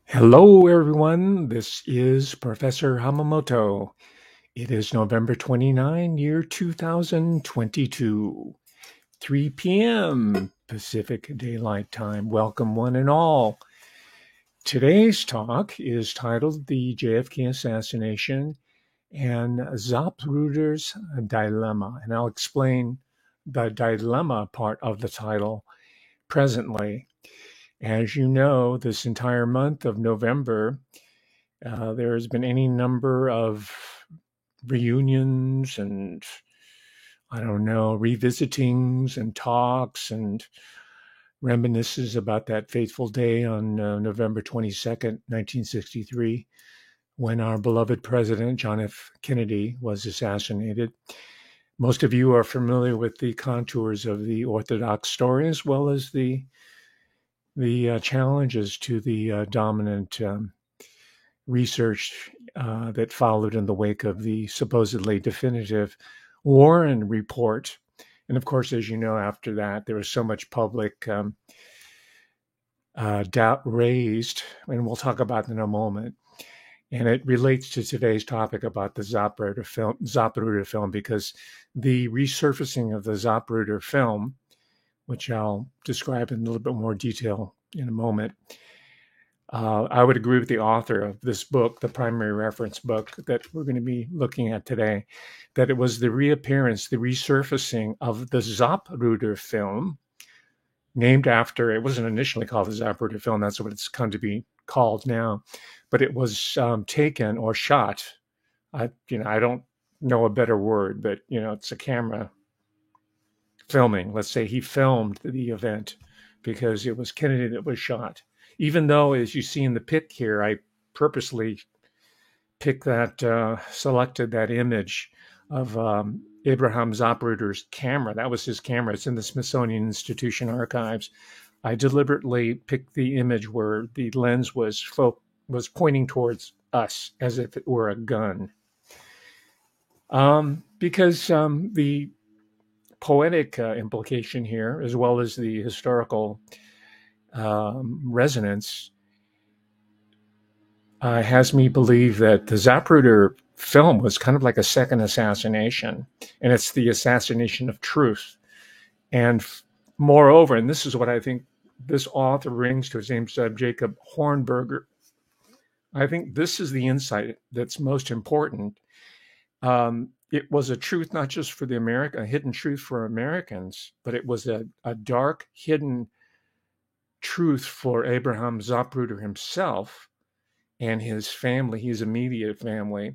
Hello, everyone. This is Professor Hamamoto. It is November 29, year 2022, 3 p.m. Pacific Daylight Time. Welcome, one and all. Today's talk is titled The JFK Assassination and Zapruder's Dilemma. And I'll explain the dilemma part of the title presently. As you know, this entire month of November, there has been any number of reunions and, I don't know, revisitings and talks and reminiscences about that fateful day on November 22nd, 1963, when our beloved president, John F. Kennedy, was assassinated. Most of you are familiar with the contours of the Orthodox story, as well as the challenges to the dominant research that followed in the wake of the supposedly definitive Warren report. And of course, as you know, after that, there was so much public doubt raised, and we'll talk about it in a moment. And it relates to today's topic about the Zapruder film, because the resurfacing of the Zapruder film, which I'll describe in a little bit more detail in a moment, I would agree with the author of this book, the primary reference book that we're going to be looking at today, that it was the reappearance, the resurfacing of the Zapruder film, named after, it wasn't initially called the Zapruder film, that's what it's come to be called now, but it was taken or shot. I don't know a better word, but it's a camera filming. Let's say he filmed the event because it was Kennedy that was shot. Even though, as you see in the pic here, I purposely selected that image of Abraham Zapruder's camera. That was his camera. It's in the Smithsonian Institution archives. I deliberately picked the image where the lens was pointing towards us as if it were a gun. Because the poetic implication here, as well as the historical resonance, has me believe that the Zapruder film was kind of like a second assassination, and it's the assassination of truth. And moreover, and this is what I think this author brings to his name, Jacob Hornberger, I think this is the insight that's most important. It was a truth not just for a hidden truth for Americans, but it was a dark, hidden truth for Abraham Zapruder himself and his family, his immediate family.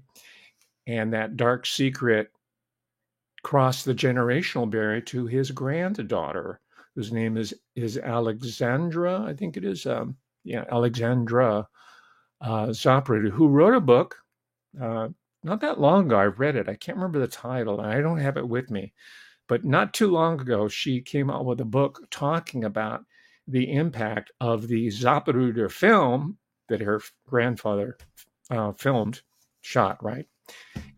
And that dark secret crossed the generational barrier to his granddaughter, whose name is Alexandra, I think it is. Alexandra Zapruder, who wrote a book not that long ago. I read it. I can't remember the title, and I don't have it with me. But not too long ago, she came out with a book talking about the impact of the Zapruder film that her grandfather shot, right,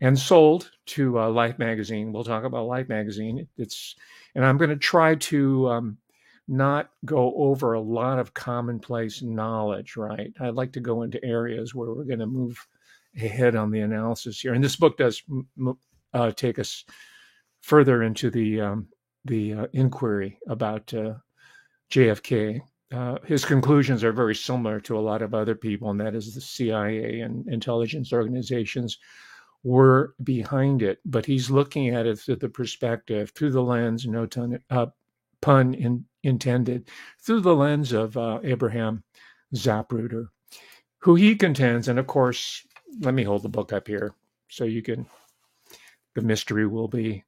and sold to Life magazine. We'll talk about Life magazine. And I'm going to try to not go over a lot of commonplace knowledge, right? I'd like to go into areas where we're going to move ahead on the analysis here. And this book does take us further into the inquiry about JFK. His conclusions are very similar to a lot of other people, and that is the CIA and intelligence organizations were behind it. But he's looking at it through the perspective, through the lens, no pun intended, through the lens of Abraham Zapruder, who he contends, and of course, let me hold the book up here so the mystery will be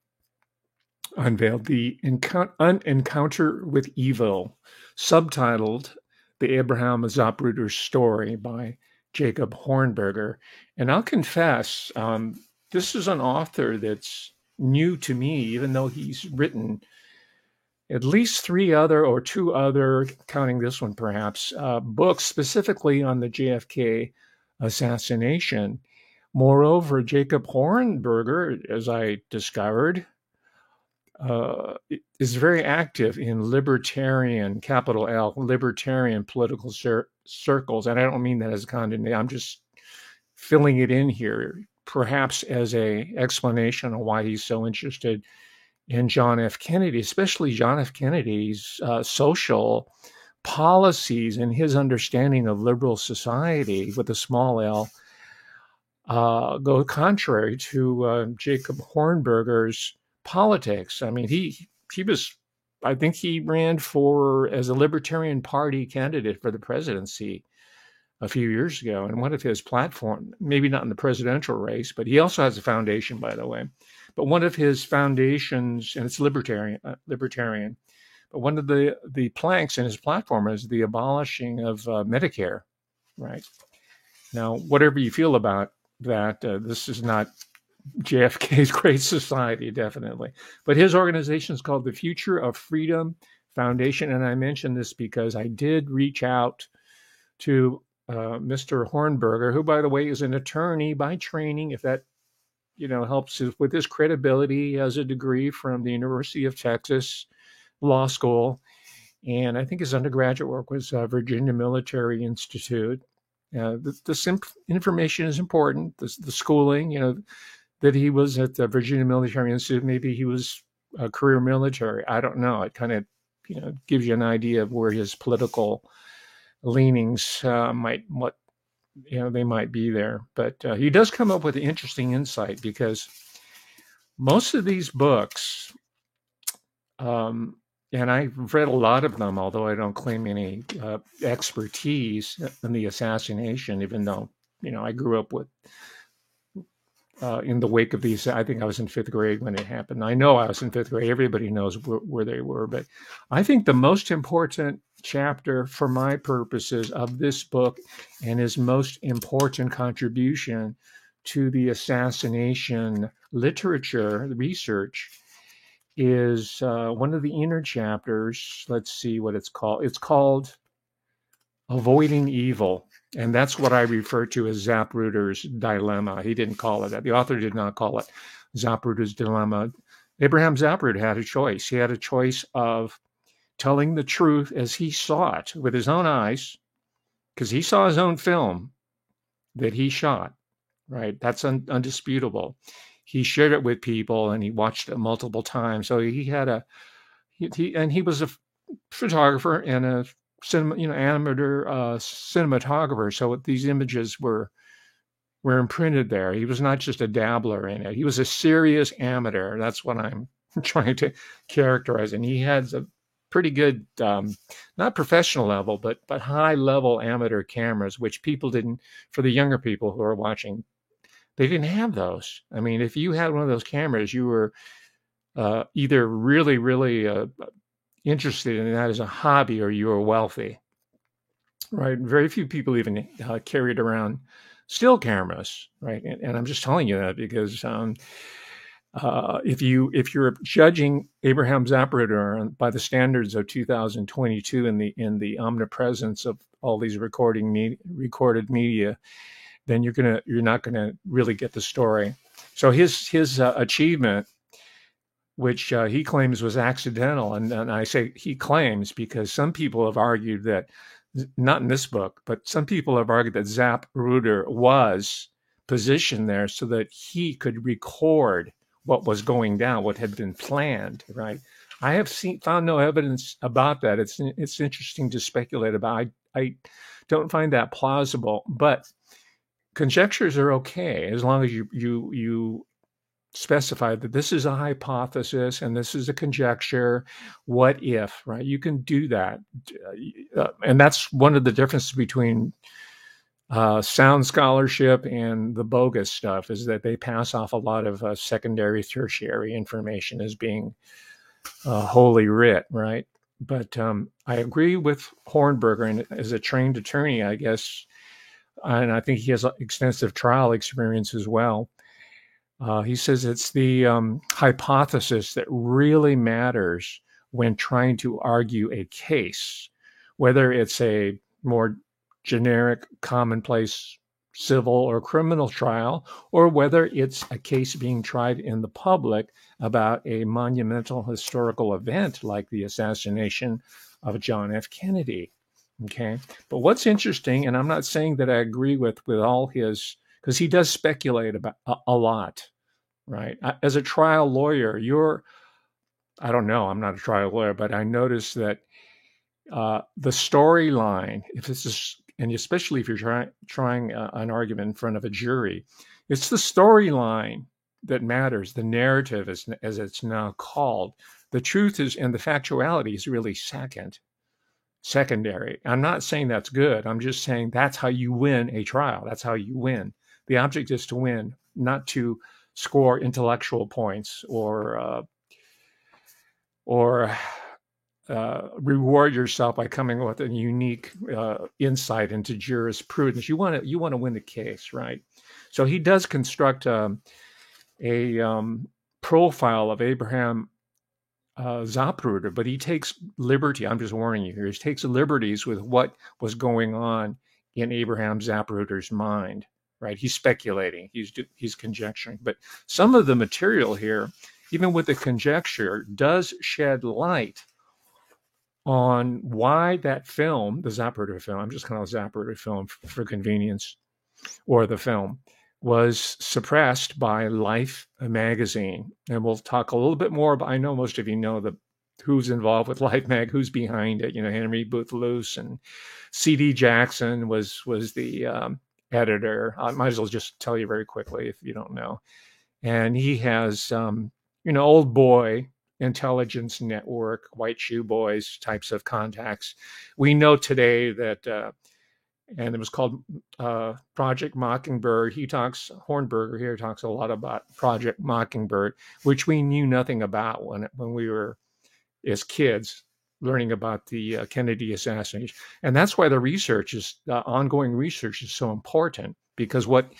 unveiled. The Encounter with Evil, subtitled The Abraham Zapruder Story by Jacob Hornberger. And I'll confess, this is an author that's new to me, even though he's written at least two other, counting this one perhaps, books specifically on the JFK assassination. Moreover, Jacob Hornberger, as I discovered, is very active in libertarian, capital L, libertarian political circles, and I don't mean that as a condemnation, I'm just filling it in here, perhaps as a explanation of why he's so interested in John F. Kennedy, especially John F. Kennedy's social policies and his understanding of liberal society with a small L go contrary to Jacob Hornberger's politics. I mean, he was, I think he ran for as a Libertarian Party candidate for the presidency a few years ago, and one of his platform, maybe not in the presidential race, but he also has a foundation, by the way. But one of his foundations, and it's libertarian, but one of the planks in his platform is the abolishing of Medicare. Right now, whatever you feel about that, this is not JFK's Great Society, definitely. But his organization is called the Future of Freedom Foundation, and I mention this because I did reach out to Mr. Hornberger, who, by the way, is an attorney by training, if that helps with his credibility. He has a degree from the University of Texas Law School, and I think his undergraduate work was Virginia Military Institute. This information is important. The schooling, that he was at the Virginia Military Institute. Maybe he was a career military. I don't know. It kind of, gives you an idea of where his political leanings they might be there. But he does come up with an interesting insight, because most of these books, and I've read a lot of them, although I don't claim any expertise in the assassination, even though, I grew up with in the wake of these. I think I was in fifth grade when it happened. I know I was in fifth grade. Everybody knows where they were. But I think the most important chapter for my purposes of this book, and his most important contribution to the assassination literature, the research, is one of the inner chapters. Let's see what it's called. It's called Avoiding Evil. And that's what I refer to as Zapruder's dilemma. He didn't call it that. The author did not call it Zapruder's dilemma. Abraham Zapruder had a choice. He had a choice of telling the truth as he saw it with his own eyes, because he saw his own film that he shot, right? That's undisputable. He shared it with people, and he watched it multiple times. So he had he was a photographer and a amateur cinematographer. So these images were imprinted there. He was not just a dabbler in it. He was a serious amateur. That's what I'm trying to characterize. And he had a pretty good, not professional level, but high level amateur cameras, which people didn't, for the younger people who are watching, they didn't have those. I mean, if you had one of those cameras, you were either really, really interested in that as a hobby, or you were wealthy, right? Very few people even carried around still cameras, right? And I'm just telling you that because if you're judging Abraham Zapruder by the standards of 2022 in the omnipresence of all these recorded media, then you're not gonna really get the story. So his achievement, which he claims was accidental, and I say he claims because some people have argued that, not in this book, but some people have argued that Zapruder was positioned there so that he could record what was going down, what had been planned, right? I have found no evidence about that. It's interesting to speculate about. I don't find that plausible, but conjectures are okay as long as you specify that this is a hypothesis and this is a conjecture. What if, right? You can do that. And that's one of the differences between sound scholarship and the bogus stuff, is that they pass off a lot of secondary, tertiary information as being holy writ, right? But I agree with Hornberger, and as a trained attorney, I guess, and I think he has extensive trial experience as well. He says it's the hypothesis that really matters when trying to argue a case, whether it's a more generic, commonplace civil or criminal trial, or whether it's a case being tried in the public about a monumental historical event like the assassination of John F. Kennedy. Okay. But what's interesting, and I'm not saying that I agree with all his, because he does speculate about a lot, right? As a trial lawyer, I don't know, I'm not a trial lawyer, but I noticed that the storyline, if it's and especially if you're trying an argument in front of a jury, it's the storyline that matters. The narrative, as it's now called, the truth is, and the factuality is really secondary. I'm not saying that's good. I'm just saying that's how you win a trial. That's how you win. The object is to win, not to score intellectual points or reward yourself by coming with a unique insight into jurisprudence. You want to win the case, right? So he does construct a profile of Abraham Zapruder, but he takes liberty. I'm just warning you here. He takes liberties with what was going on in Abraham Zapruder's mind. Right? He's speculating. He's conjecturing. But some of the material here, even with the conjecture, does shed light on why that film, the Zapruder film, I'm just calling it Zapruder film for convenience, or the film, was suppressed by Life magazine. And we'll talk a little bit more about, I know most of you know who's involved with Life mag, who's behind it. Henry Booth Luce and C.D. Jackson was the editor. I might as well just tell you very quickly if you don't know. And he has, old boy intelligence network, white shoe boys types of contacts. We know today that, and it was called Project Mockingbird. Hornberger here talks a lot about Project Mockingbird, which we knew nothing about when we were as kids learning about the Kennedy assassination. And that's why the ongoing research is so important, because what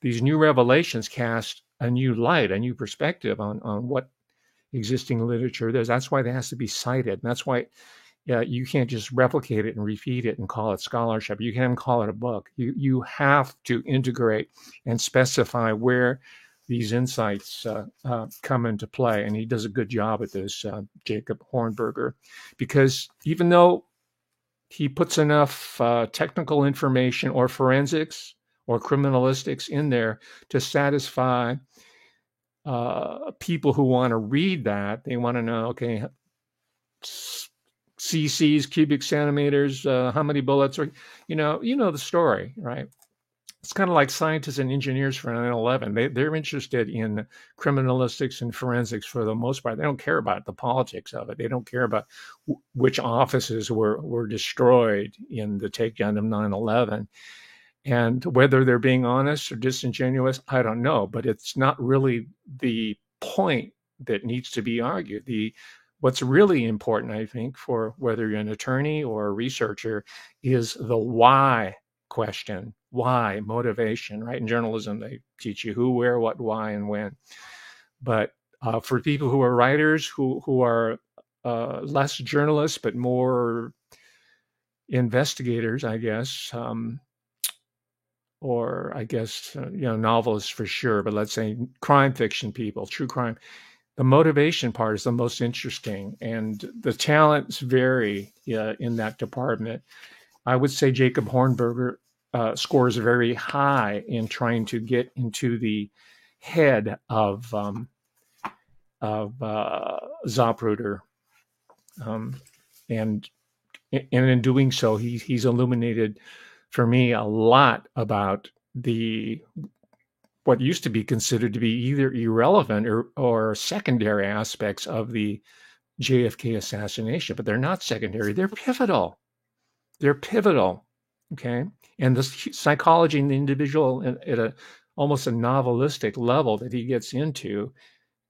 these new revelations cast a new light, a new perspective on what existing literature there's. That's why it has to be cited. And that's why you can't just replicate it and repeat it and call it scholarship. You can't call it a book. You have to integrate and specify where these insights come into play. And he does a good job at this, Jacob Hornberger, because even though he puts enough technical information or forensics or criminalistics in there to satisfy people who want to read that, they want to know, okay, cc's, cubic centimeters, how many bullets are, the story, right? It's kind of like scientists and engineers for 9/11. They're interested in criminalistics and forensics for the most part. They don't care about the politics of it. They don't care about which offices were destroyed in the takedown of 9/11. And whether they're being honest or disingenuous, I don't know. But it's not really the point that needs to be argued. What's really important, I think, for whether you're an attorney or a researcher, is the why question. Why? Motivation, right? In journalism, they teach you who, where, what, why, and when. But for people who are writers, who are less journalists but more investigators, I guess, or I guess, novelists for sure, but let's say crime fiction people, true crime, the motivation part is the most interesting, and the talents vary in that department. I would say Jacob Hornberger scores very high in trying to get into the head of Zapruder, and in doing so, he's illuminated for me a lot about what used to be considered to be either irrelevant or secondary aspects of the JFK assassination, but they're not secondary. They're pivotal. Okay. And the psychology in the individual at almost a novelistic level that he gets into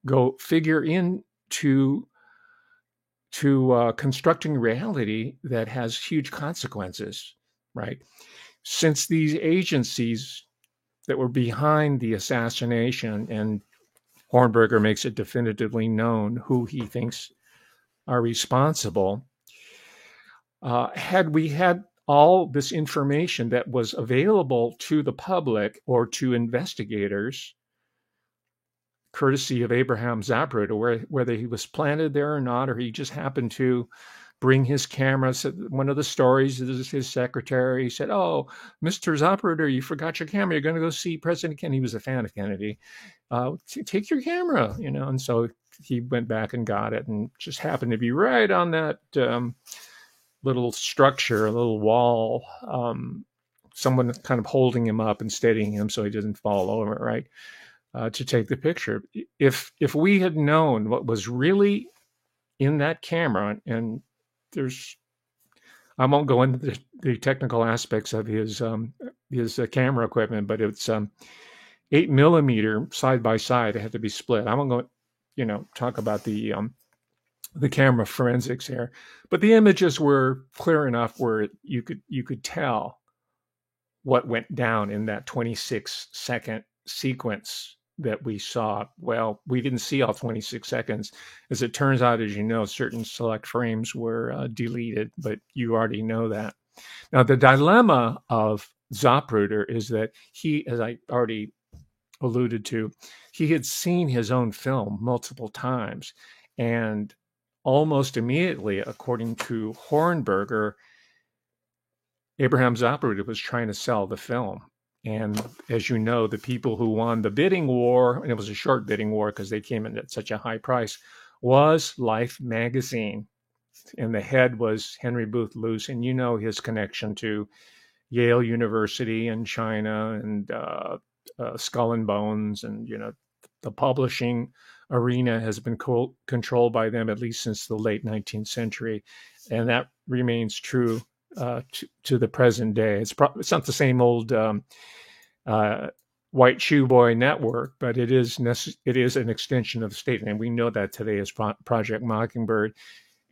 go figure into constructing reality that has huge consequences, right? Since these agencies that were behind the assassination, and Hornberger makes it definitively known who he thinks are responsible, had we had all this information that was available to the public or to investigators, courtesy of Abraham Zapruder, whether he was planted there or not, or he just happened to bring his camera. So one of the stories is his secretary said, "Oh, Mr. Zapruder, you forgot your camera. You're going to go see President Kennedy." He was a fan of Kennedy. Take your camera, and so he went back and got it, and just happened to be right on that little structure, a little wall. Someone kind of holding him up and steadying him so he doesn't fall over, right? To take the picture. If we had known what was really in that camera, and I won't go into the technical aspects of his camera equipment, but it's 8mm side by side. It had to be split. I won't go, talk about the camera forensics here, but the images were clear enough where you could tell what went down in that 26-second sequence that we saw. Well, we didn't see all 26 seconds. As it turns out, as you know, certain select frames were deleted, but you already know that. Now, the dilemma of Zapruder is that he, as I already alluded to, he had seen his own film multiple times, and almost immediately, according to Hornberger, Abraham Zapruder was trying to sell the film. And as you know, the people who won the bidding war, and it was a short bidding war because they came in at such a high price, was Life magazine. And the head was Henry Booth Luce. And you know his connection to Yale University in China and Skull and Bones. And, the publishing arena has been controlled by them at least since the late 19th century. And that remains true to the present day. It's not the same old white shoe boy network, but it is an extension of the state, and we know that today as Project Mockingbird.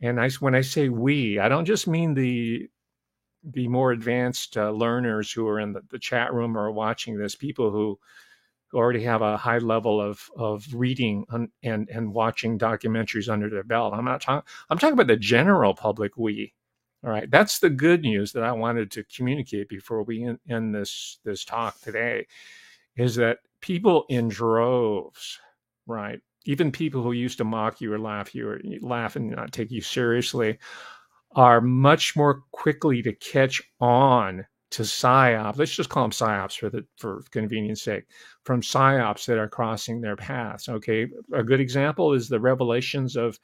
And when I say we, I don't just mean the more advanced learners who are in the chat room or watching this, people who already have a high level of reading and watching documentaries under their belt. I'm talking about the general public. We. All right, that's the good news that I wanted to communicate before we end this talk today, is that people in droves, right, even people who used to mock you or laugh and not take you seriously, are much more quickly to catch on to psyops. Let's just call them psyops for convenience sake, from psyops that are crossing their paths. Okay, a good example is the revelations of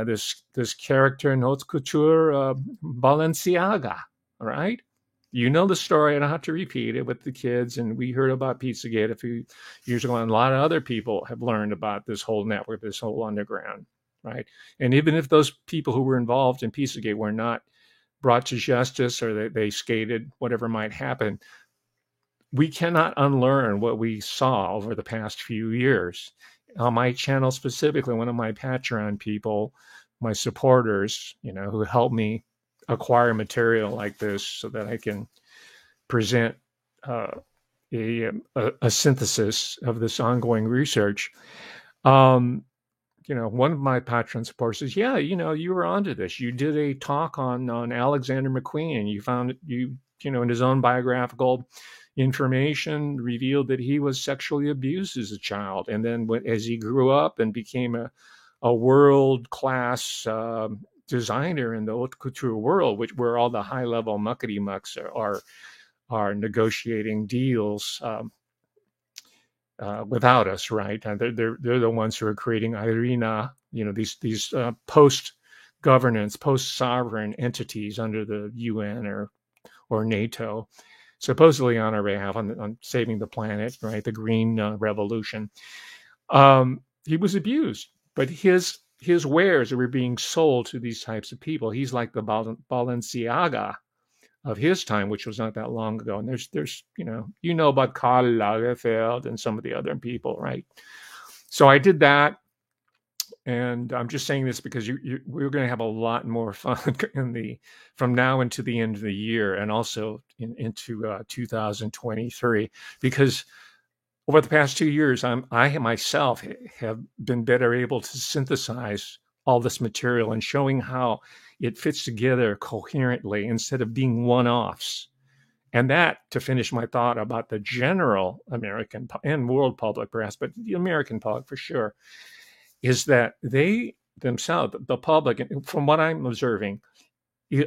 this character in haute couture, Balenciaga, all right? You know the story. I don't have to repeat it with the kids. And we heard about Pizzagate a few years ago. And a lot of other people have learned about this whole network, this whole underground, right? And even if those people who were involved in Pizzagate were not brought to justice or they skated, whatever might happen, we cannot unlearn what we saw over the past few years. On my channel specifically, one of my Patreon people, my supporters, who helped me acquire material like this so that I can present a synthesis of this ongoing research. One of my Patreon supporters says, "Yeah, you were onto this. You did a talk on Alexander McQueen, and you found in his own biographical information revealed that he was sexually abused as a child, and then as he grew up and became a world-class designer in the haute couture world, where all the high-level muckety mucks are negotiating deals without us, right? And they're the ones who are creating IRENA, these post-governance, post-sovereign entities under the UN or NATO, supposedly on our behalf, on saving the planet, right? The Green Revolution. He was abused, but his wares were being sold to these types of people. He's like the Balenciaga of his time, which was not that long ago. And there's about Karl Lagerfeld and some of the other people, right? So I did that. And I'm just saying this because we're going to have a lot more fun from now into the end of the year, and also into 2023, because over the past 2 years, I myself have been better able to synthesize all this material and showing how it fits together coherently instead of being one-offs. And that, to finish my thought about the general American and world public, perhaps, but the American public for sure, is that they themselves, the public, from what I'm observing,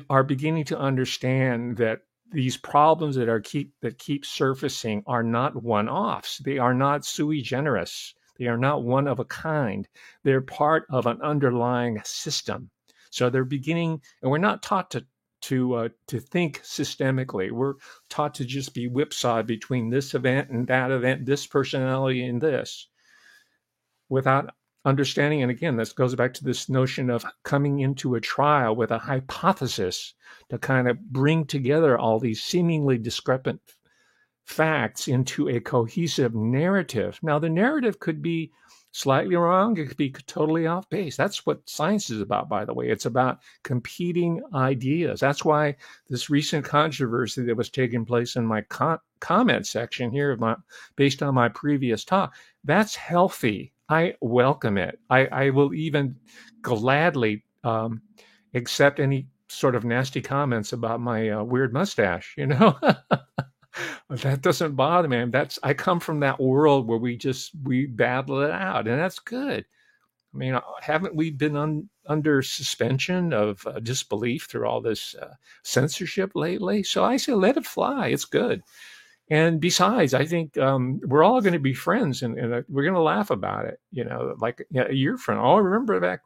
are beginning to understand that these problems that keep surfacing are not one-offs. They are not sui generis. They are not one of a kind. They're part of an underlying system. So they're beginning, and we're not taught to think systemically. We're taught to just be whipsawed between this event and that event, this personality and this, without understanding. And again, this goes back to this notion of coming into a trial with a hypothesis to kind of bring together all these seemingly discrepant facts into a cohesive narrative. Now, the narrative could be slightly wrong. It could be totally off base. That's what science is about, by the way. It's about competing ideas. That's why this recent controversy that was taking place in my comment section here, based on my previous talk, that's healthy. I welcome it. I will even gladly accept any sort of nasty comments about my weird mustache, That doesn't bother me. I come from that world where we battle it out, and that's good. I mean, haven't we been under suspension of disbelief through all this censorship lately? So I say, let it fly. It's good. And besides, I think we're all going to be friends, and we're going to laugh about it. Like a year from now, I'll remember back,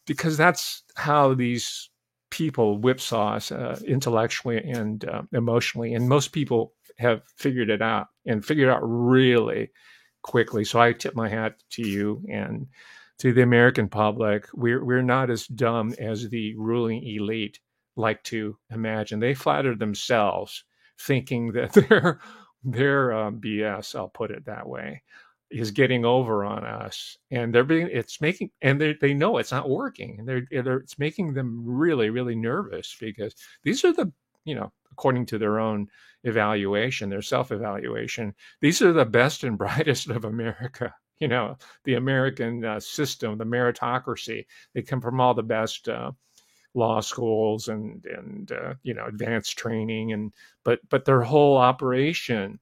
because that's how these people whipsaw us intellectually and emotionally, and most people have figured it out really quickly. So I tip my hat to you and to the American public. We're not as dumb as the ruling elite like to imagine. They flatter themselves, thinking that their BS, I'll put it that way, is getting over on us, and they know it's not working, and it's making them really, really nervous, because these are according to their own evaluation, their self-evaluation, these are the best and brightest of America. The American system, the meritocracy. They come from all the best law schools and advanced training, but their whole operation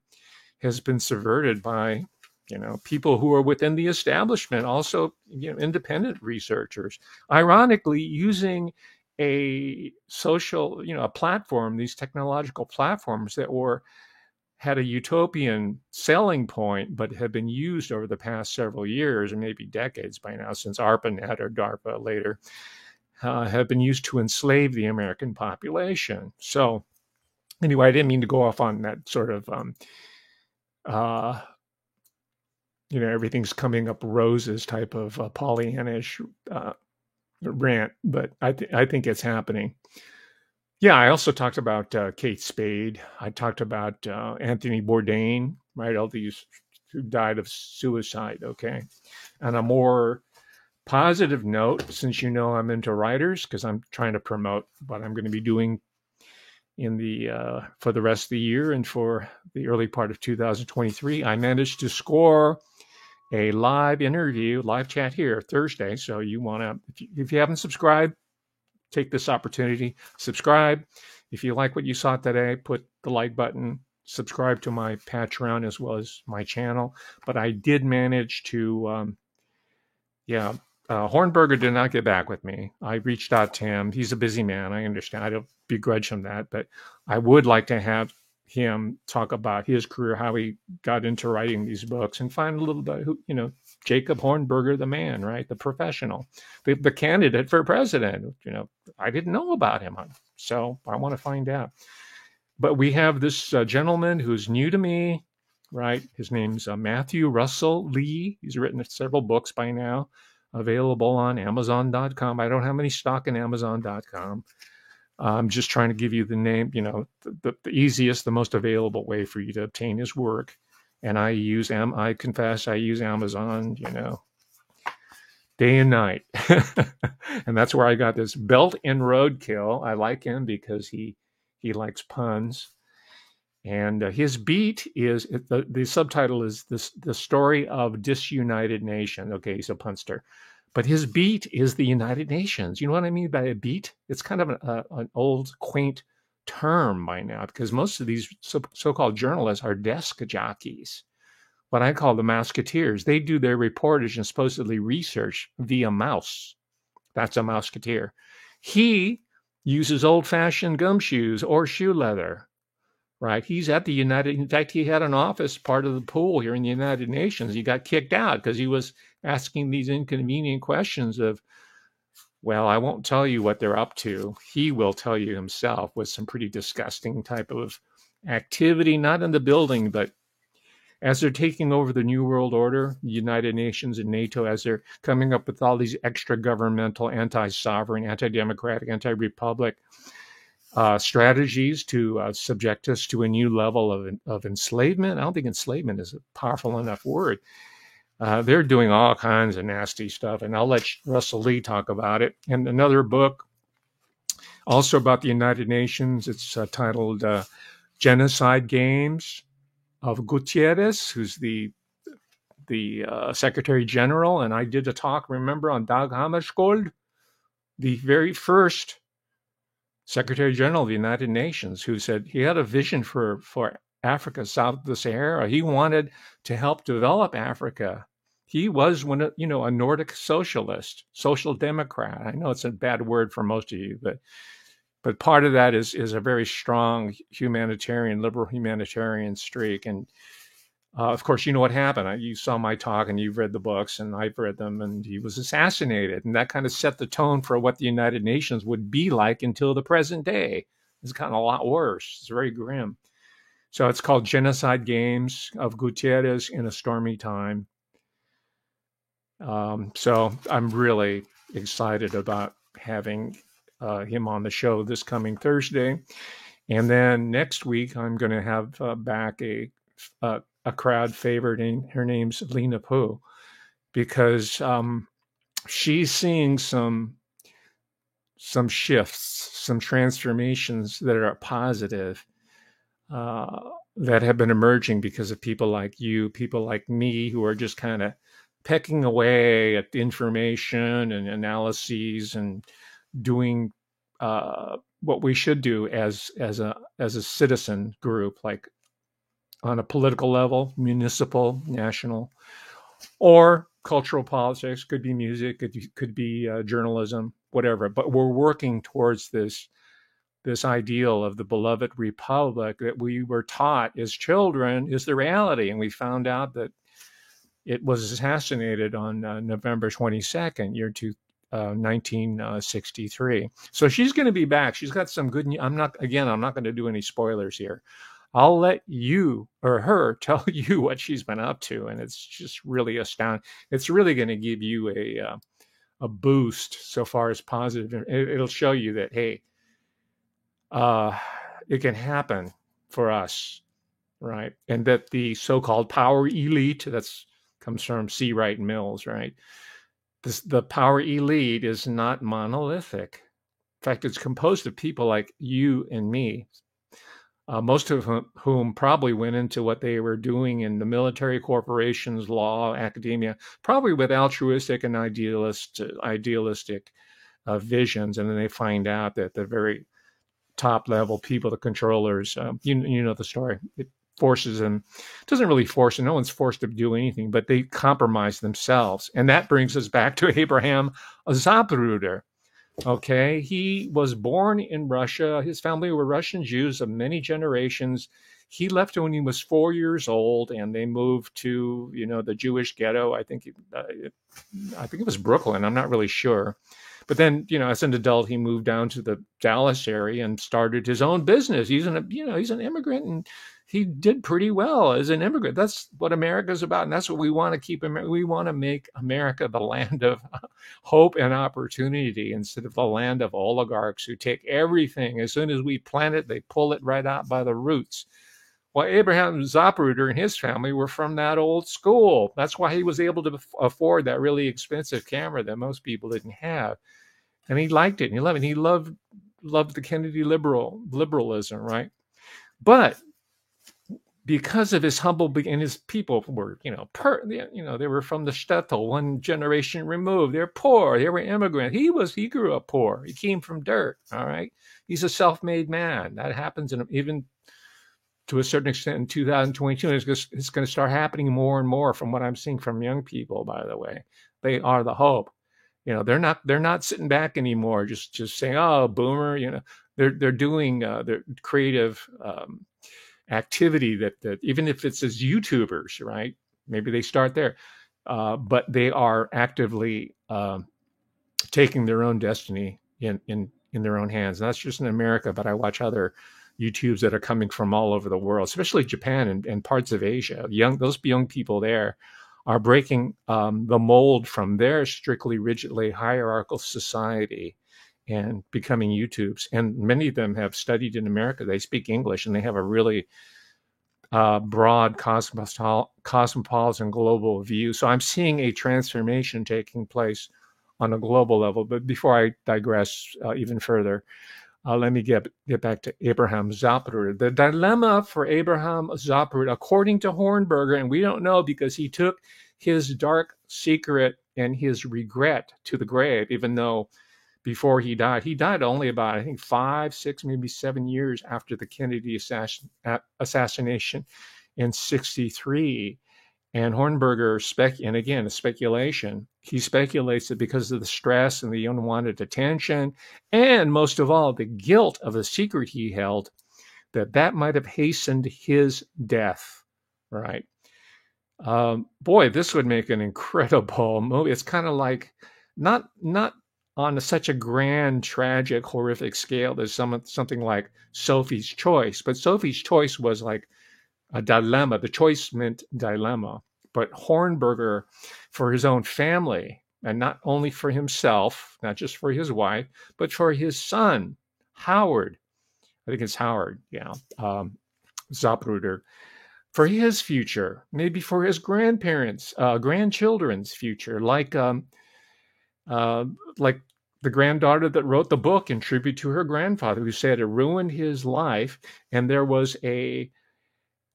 has been subverted by people who are within the establishment, also independent researchers, ironically using a social a platform, these technological platforms that had a utopian selling point, but have been used over the past several years, and maybe decades by now, since ARPANET or DARPA later, have been used to enslave the American population. So anyway, I didn't mean to go off on that sort of everything's coming up roses type of Pollyannish rant, but I think it's happening. Yeah, I also talked about Kate Spade. I talked about Anthony Bourdain, right? All these who died of suicide. Okay, on a more positive note, since I'm into writers, because I'm trying to promote what I'm going to be doing for the rest of the year and for the early part of 2023, I managed to score a live chat here Thursday. So if you haven't subscribed, take this opportunity, subscribe. If you like what you saw today, put the like button, subscribe to my Patreon as well as my channel. But I did manage to, Hornberger did not get back with me. I reached out to him. He's a busy man. I understand. I don't begrudge him that, but I would like to have him talk about his career, how he got into writing these books, and find a little bit Jacob Hornberger, the man, right? The professional, the candidate for president. I didn't know about him, so I want to find out. But we have this gentleman who's new to me, right? His name's Matthew Russell Lee. He's written several books by now, available on Amazon.com. I don't have any stock in Amazon.com. I'm just trying to give you the name, the easiest, the most available way for you to obtain his work. And I confess, I use Amazon, day and night. And that's where I got this Belt and Roadkill. I like him because he likes puns. And his beat is, the subtitle is the story of disunited nation. Okay, he's a punster. But his beat is the United Nations. You know what I mean by a beat? It's kind of an old, quaint term by now, because most of these so-called journalists are desk jockeys, what I call the Mouseketeers. They do their reportage and supposedly research via mouse. That's a musketeer. He uses old-fashioned gumshoes or shoe leather, right? He's at the in fact, he had an office part of the pool here in the United Nations. He got kicked out because he was asking these inconvenient questions of, well, I won't tell you what they're up to. He will tell you himself, with some pretty disgusting type of activity, not in the building, but as they're taking over the New World Order, the United Nations and NATO, as they're coming up with all these extra governmental, anti-sovereign, anti-democratic, anti-republic strategies to subject us to a new level of enslavement. I don't think enslavement is a powerful enough word. They're doing all kinds of nasty stuff, and I'll let Russell Lee talk about it. And another book, also about the United Nations, it's titled Genocide Games of Gutierrez, who's the Secretary General. And I did a talk, remember, on Dag Hammarskjöld, the very first Secretary General of the United Nations, who said he had a vision for Africa south of the Sahara. He wanted to help develop Africa. He was a Nordic socialist, social democrat. I know it's a bad word for most of you, but part of that is a very strong humanitarian, liberal humanitarian streak. And of course, you know what happened. You saw my talk and you've read the books and I've read them, and he was assassinated. And that kind of set the tone for what the United Nations would be like until the present day. It's gotten a lot worse. It's very grim. So it's called Genocide Games of Gutierrez in a Stormy Time. So I'm really excited about having him on the show this coming Thursday. And then next week, I'm going to have back a crowd favorite, and her name's Lena Poo, because she's seeing some shifts, some transformations that are positive, that have been emerging because of people like you, people like me, who are just kind of pecking away at the information and analyses and doing what we should do as a citizen group, like on a political level, municipal, national, or cultural politics. Could be music, could be journalism, whatever. But we're working towards this ideal of the beloved republic that we were taught as children is the reality. And we found out that it was assassinated on November 22nd, year 1963. So she's going to be back. She's got some good news. I'm not going to do any spoilers here. I'll let you or her tell you what she's been up to. And it's just really astounding. It's really going to give you a boost so far as positive. It'll show you that, hey, it can happen for us, right? And that the so-called power elite, that's comes from C. Wright Mills, right? The power elite is not monolithic. In fact, it's composed of people like you and me, most of whom probably went into what they were doing in the military, corporations, law, academia, probably with altruistic and idealistic visions. And then they find out that the very top level people, the controllers, you know the story. It forces them, doesn't really force them, no one's forced to do anything, but they compromise themselves. And that brings us back to Abraham Zapruder. Okay, he was born in Russia. His family were Russian Jews of many generations. He left when he was 4 years old, and they moved to, the Jewish ghetto. I think it was Brooklyn. I'm not really sure. But then, as an adult, he moved down to the Dallas area and started his own business. He's an immigrant, and he did pretty well as an immigrant. That's what America's about, and that's what we want to keep. We want to make America the land of hope and opportunity instead of the land of oligarchs who take everything. As soon as we plant it, they pull it right out by the roots. Well, Abraham Zapruder and his family were from that old school. That's why he was able to afford that really expensive camera that most people didn't have. And he liked it, and he loved it. He loved the Kennedy liberalism, right? But because of his humble, and his people were, they were from the shtetl, one generation removed. They're poor. They were immigrants. He grew up poor. He came from dirt. All right. He's a self-made man. That happens even to a certain extent in 2022. It's going to start happening more and more from what I'm seeing from young people, by the way. They are the hope. they're not sitting back anymore, just saying, "Oh, boomer." They're doing their creative activity that even if it's as YouTubers, right? Maybe they start there, but they are actively taking their own destiny in their own hands. And that's just in America, but I watch other YouTubes that are coming from all over the world, especially Japan and parts of Asia. Those young people there are breaking the mold from their strictly, rigidly hierarchical society and becoming YouTubes. And many of them have studied in America. They speak English and they have a really broad cosmopolitan global view. So I'm seeing a transformation taking place on a global level. But before I digress even further, let me get back to Abraham Zapruder. The dilemma for Abraham Zapruder, according to Hornberger, and we don't know because he took his dark secret and his regret to the grave, even though before he died only about, I think, 5, 6, maybe 7 years after the Kennedy assassination in 1963. And Hornberger, and again, a speculation, he speculates that because of the stress and the unwanted attention, and most of all, the guilt of the secret he held, that might have hastened his death, right? Boy, this would make an incredible movie. It's kind of like, not on such a grand, tragic, horrific scale as something like Sophie's Choice, but Sophie's Choice was like a dilemma. The choice meant dilemma. But Hornberger, for his own family, and not only for himself, not just for his wife, but for his son, Howard. I think it's Howard, Zapruder, for his future, maybe for his grandchildren's future, like the granddaughter that wrote the book in tribute to her grandfather, who said it ruined his life, and there was a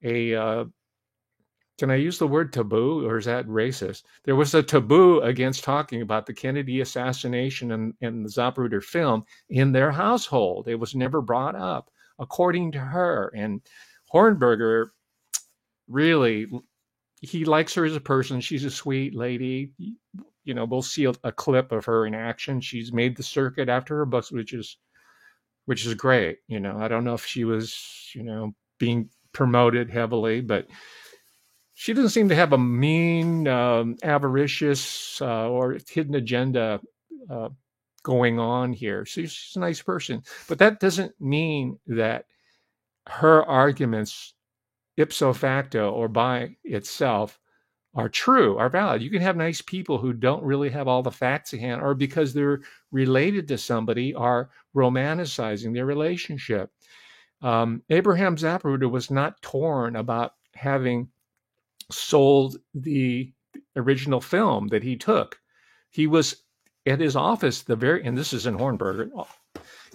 can I use the word taboo, or is that racist? There was a taboo against talking about the Kennedy assassination and the Zapruder film in their household. It was never brought up, according to her. And Hornberger, really, he likes her as a person. She's a sweet lady. We'll see a clip of her in action. She's made the circuit after her books, which is great. I don't know if she was, being promoted heavily, but she doesn't seem to have a mean, avaricious, or hidden agenda going on here. She's a nice person, but that doesn't mean that her arguments, ipso facto or by itself, are true, are valid. You can have nice people who don't really have all the facts at hand, or because they're related to somebody, are romanticizing their relationship. Abraham Zapruder was not torn about having sold the original film that he took. He was at his office and this is in Hornberger,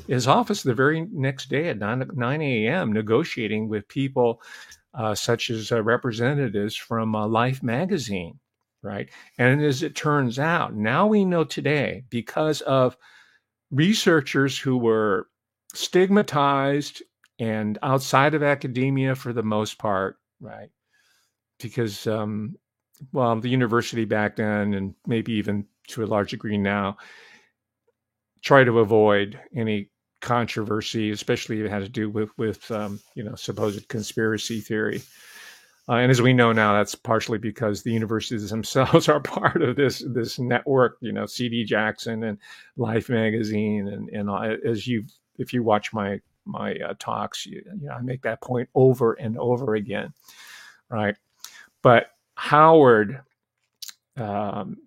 his office the very next day at 9 a.m. negotiating with people such as representatives from Life magazine, right? And as it turns out, now we know today, because of researchers who were stigmatized and outside of academia for the most part, right? Because, the university back then, and maybe even to a large degree now, try to avoid any controversy, especially if it had to do with supposed conspiracy theory. And as we know now, that's partially because the universities themselves are part of this network, CD Jackson and Life magazine, and if you watch my talks, I make that point over and over again, right? But Howard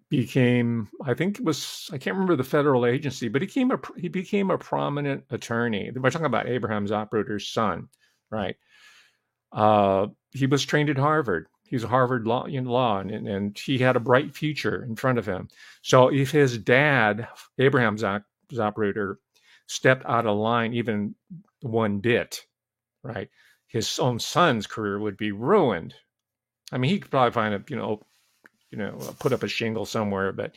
became, I think it was, I can't remember the federal agency, but he became a prominent attorney. We're talking about Abraham Zapruder's son, right? He was trained at Harvard. He's a Harvard law, and he had a bright future in front of him. So if his dad, Abraham Zapruder, stepped out of line even one bit, right, his own son's career would be ruined. I mean, he could probably find put up a shingle somewhere, but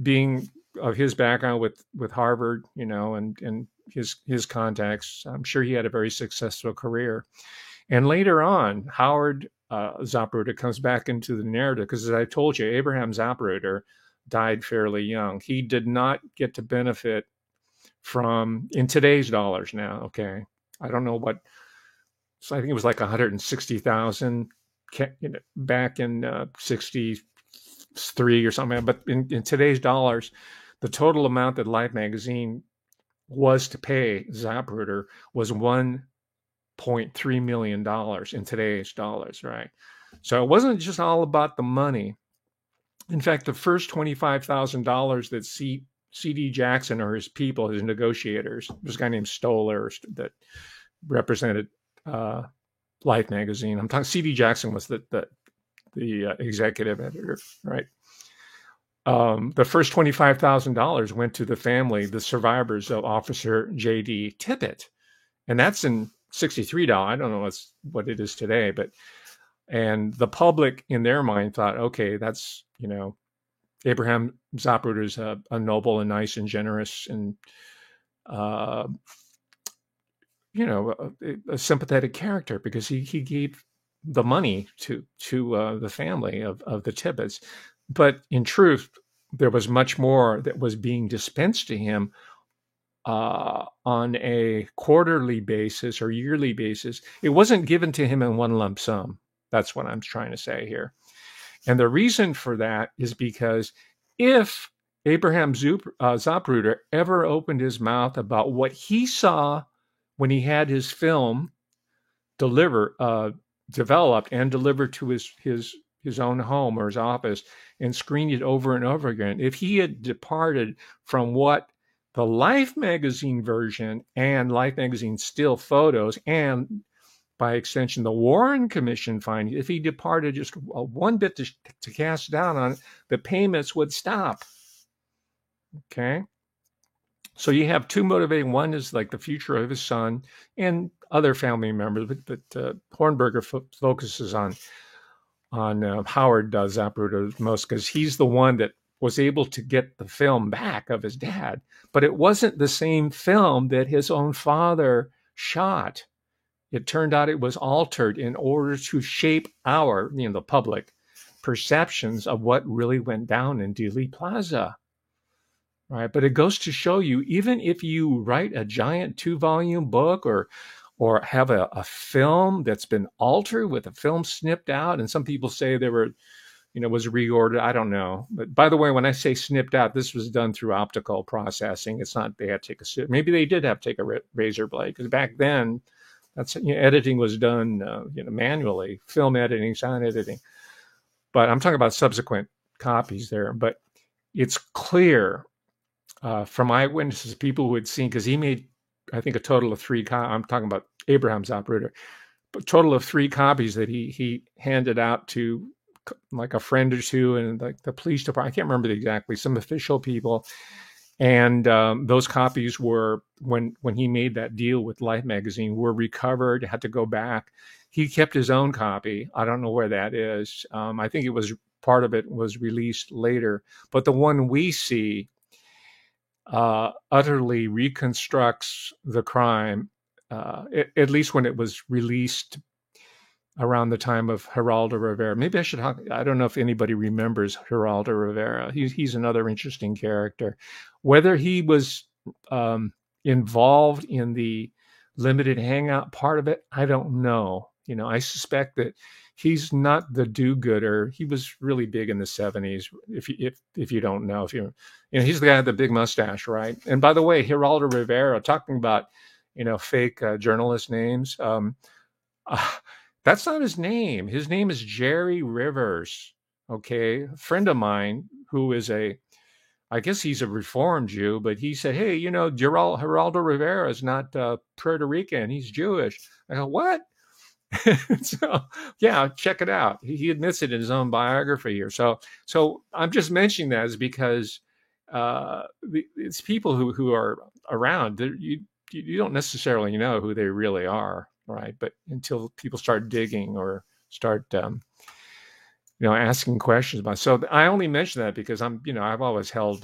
being of his background with Harvard, and his contacts, I'm sure he had a very successful career. And later on, Howard Zapruder comes back into the narrative because, as I told you, Abraham Zapruder died fairly young. He did not get to benefit from, in today's dollars now, okay, I don't know what, so I think it was like 160,000 back in 63 or something. But in today's dollars, the total amount that Life magazine was to pay Zapruder was $1.3 million in today's dollars, right? So it wasn't just all about the money. In fact, the first $25,000 that C.D. Jackson or his people, his negotiators, there's a guy named Stoller that represented Life magazine. I'm talking. C.D. Jackson was the executive editor, right? The first $25,000 went to the family, the survivors of Officer J.D. Tippit, and that's in $63. I don't know what it is today, and the public in their mind thought, okay, that's, Abraham Zapruder's a noble and nice and generous and a sympathetic character because he gave the money to the family of the Tippits. But in truth, there was much more that was being dispensed to him on a quarterly basis or yearly basis. It wasn't given to him in one lump sum. That's what I'm trying to say here. And the reason for that is because if Abraham Zapruder ever opened his mouth about what he saw when he had his film developed and delivered to his own home or his office and screened it over and over again, if he had departed from what the Life magazine version and Life magazine still photos and by extension the Warren Commission findings, if he departed just one bit to cast down on it, the payments would stop. Okay? So you have two motivating. One is like the future of his son and other family members, but Hornberger focuses on Howard Zapruder most because he's the one that was able to get the film back of his dad. But it wasn't the same film that his own father shot. It turned out it was altered in order to shape our, the public perceptions of what really went down in Dealey Plaza. Right. But it goes to show you, even if you write a giant 2-volume book or have a film that's been altered with a film snipped out, and some people say they were, was reordered. I don't know. But by the way, when I say snipped out, this was done through optical processing. It's not they had to take maybe they did have to take a razor blade because back then, that's editing was done manually, film editing, sound editing. But I'm talking about subsequent copies there. But it's clear from eyewitnesses, people who had seen, because he made, I think, a total of 3 I'm talking about Abraham Zapruder, but total of 3 copies that he handed out to like a friend or two and like the police department. I can't remember exactly, some official people. And those copies were, when he made that deal with Life magazine, were recovered, had to go back. He kept his own copy. I don't know where that is. I think it was part of it was released later. But the one we see utterly reconstructs the crime, at least when it was released around the time of Geraldo Rivera. Maybe I don't know if anybody remembers Geraldo Rivera. He's another interesting character. Whether he was involved in the limited hangout part of it, I don't know. I suspect that he's not the do-gooder. He was really big in the 70s. If you don't know, he's the guy with the big mustache, right? And by the way, Geraldo Rivera, talking about fake journalist names. That's not his name. His name is Jerry Rivers. Okay, a friend of mine who is I guess he's a Reformed Jew, but he said, hey, Geraldo Rivera is not Puerto Rican. He's Jewish. I go, what? So, yeah, check it out. He admits it in his own biography here. So I'm just mentioning that is because it's people who are around. You don't necessarily know who they really are, right? But until people start digging or start asking questions about. So I only mention that because I've always held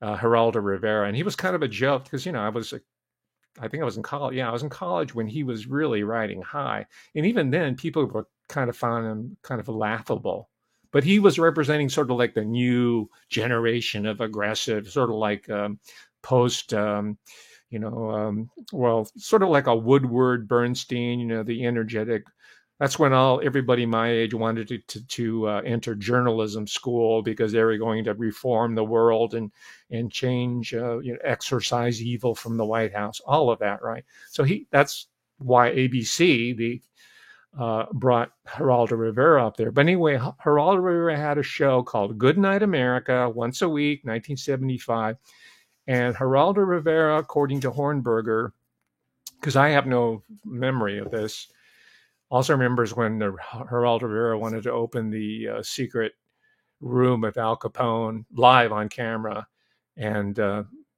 Geraldo Rivera, and he was kind of a joke because I think I was in college. Yeah, I was in college when he was really riding high, and even then, people were kind of found him kind of laughable but he was representing sort of like the new generation of aggressive, sort of like post, well, sort of like a Woodward, Bernstein, the energetic. That's when everybody my age wanted to enter journalism school because they were going to reform the world and change, exorcise evil from the White House, all of that, right? So that's why ABC brought Geraldo Rivera up there. But anyway, Geraldo Rivera had a show called Good Night America once a week, 1975. And Geraldo Rivera, according to Hornberger, because I have no memory of this, also remembers when Geraldo Rivera wanted to open the secret room of Al Capone live on camera, and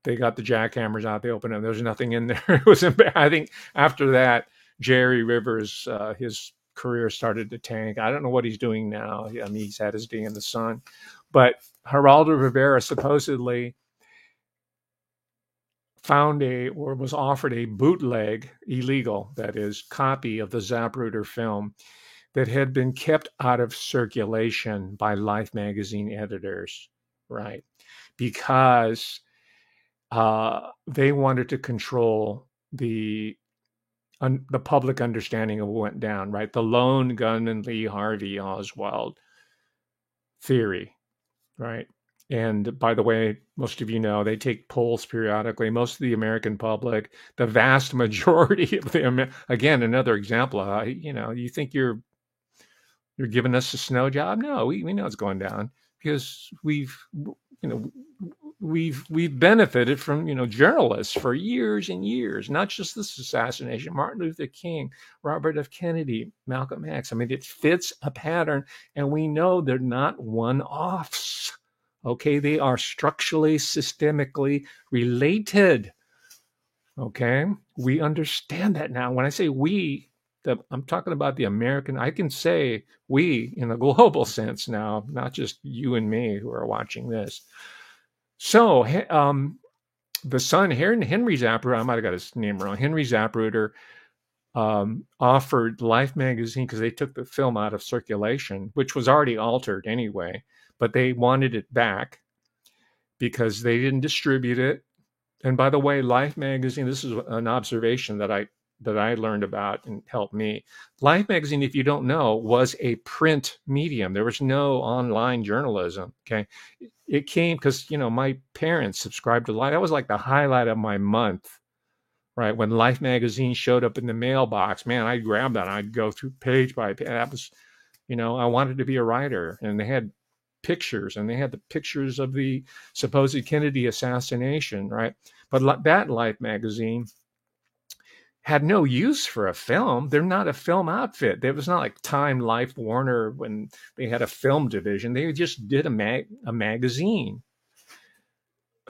they got the jackhammers out. They opened it. There was nothing in there. It was I think after that, Jerry Rivers, his career started to tank. I don't know what he's doing now. I mean, he's had his day in the sun, but Geraldo Rivera supposedly found or was offered a bootleg, illegal, that is, copy of the Zapruder film that had been kept out of circulation by Life magazine editors, right? Because they wanted to control the public understanding of what went down, right? The lone gunman Lee Harvey Oswald theory, right? And by the way, most of you know, they take polls periodically. Most of the American public, the vast majority of them, again, another example, you think you're giving us a snow job? No, we know it's going down because we've benefited from, journalists for years and years, not just this assassination, Martin Luther King, Robert F. Kennedy, Malcolm X. I mean, it fits a pattern, and we know they're not one-offs. Okay, they are structurally, systemically related. Okay, we understand that now. When I say we, I'm talking about the American. I can say we in a global sense now, not just you and me who are watching this. So, the son, Henry Zapruder, I might have got his name wrong. Henry Zapruder offered Life magazine, because they took the film out of circulation, which was already altered anyway, but they wanted it back because they didn't distribute it. And by the way, Life magazine, this is an observation that I learned about and helped me. Life magazine, if you don't know, was a print medium. There was no online journalism. Okay. It came because, my parents subscribed to Life. That was like the highlight of my month, right? When Life magazine showed up in the mailbox, man, I'd grab that. I'd go through page by page. That was, I wanted to be a writer, and they had pictures, and they had the pictures of the supposed Kennedy assassination, right? But that Life magazine had no use for a film. They're not a film outfit. It was not like Time, Life, Warner when they had a film division. They just did a magazine.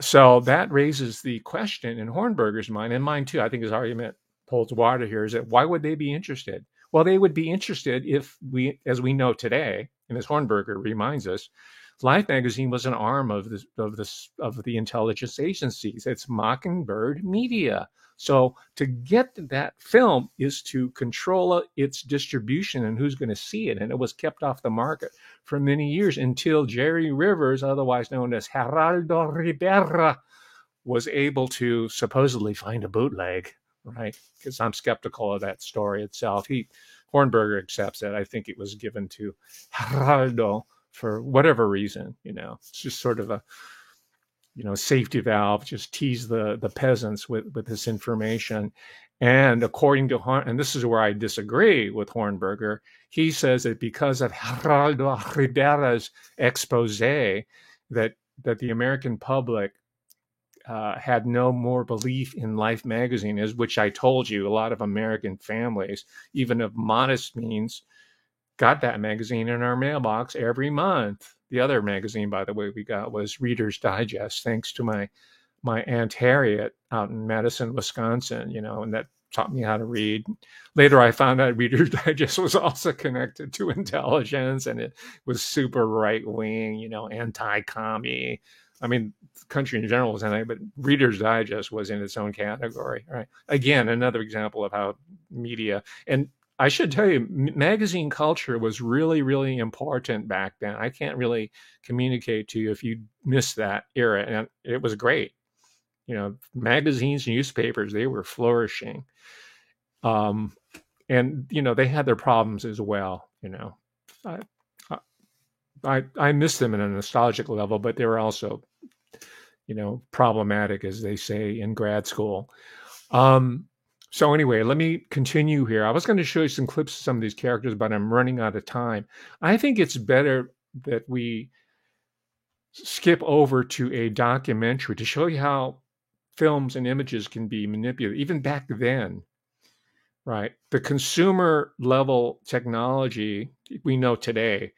So that raises the question in Hornberger's mind, and mine too. I think his argument holds water here, is that why would they be interested? Well, they would be interested if as we know today, and as Hornberger reminds us, Life magazine was an arm of the intelligence agencies. It's Mockingbird Media. So to get that film is to control its distribution and who's going to see it. And it was kept off the market for many years until Jerry Rivers, otherwise known as Geraldo Rivera, was able to supposedly find a bootleg, right? Because I'm skeptical of that story itself. Hornberger accepts that. I think it was given to Geraldo for whatever reason. It's just sort of a safety valve, just tease the peasants with this information. And according to and this is where I disagree with Hornberger, he says that because of Geraldo Rivera's expose, that the American public had no more belief in Life magazine, which I told you, a lot of American families, even of modest means, got that magazine in our mailbox every month. The other magazine, by the way, we got was Reader's Digest, thanks to my Aunt Harriet out in Madison, Wisconsin, and that taught me how to read. Later, I found out Reader's Digest was also connected to intelligence, and it was super right-wing, anti-commie. I mean, country in general was anything, but Reader's Digest was in its own category, right? Again, another example of how media, and I should tell you, magazine culture was really, really important back then. I can't really communicate to you if you missed that era, and it was great. Magazines, newspapers, they were flourishing. Um, and they had their problems as well. I, I miss them in a nostalgic level, but they were also, problematic, as they say in grad school. So anyway, let me continue here. I was going to show you some clips of some of these characters, but I'm running out of time. I think it's better that we skip over to a documentary to show you how films and images can be manipulated, even back then, right? The consumer level technology we know today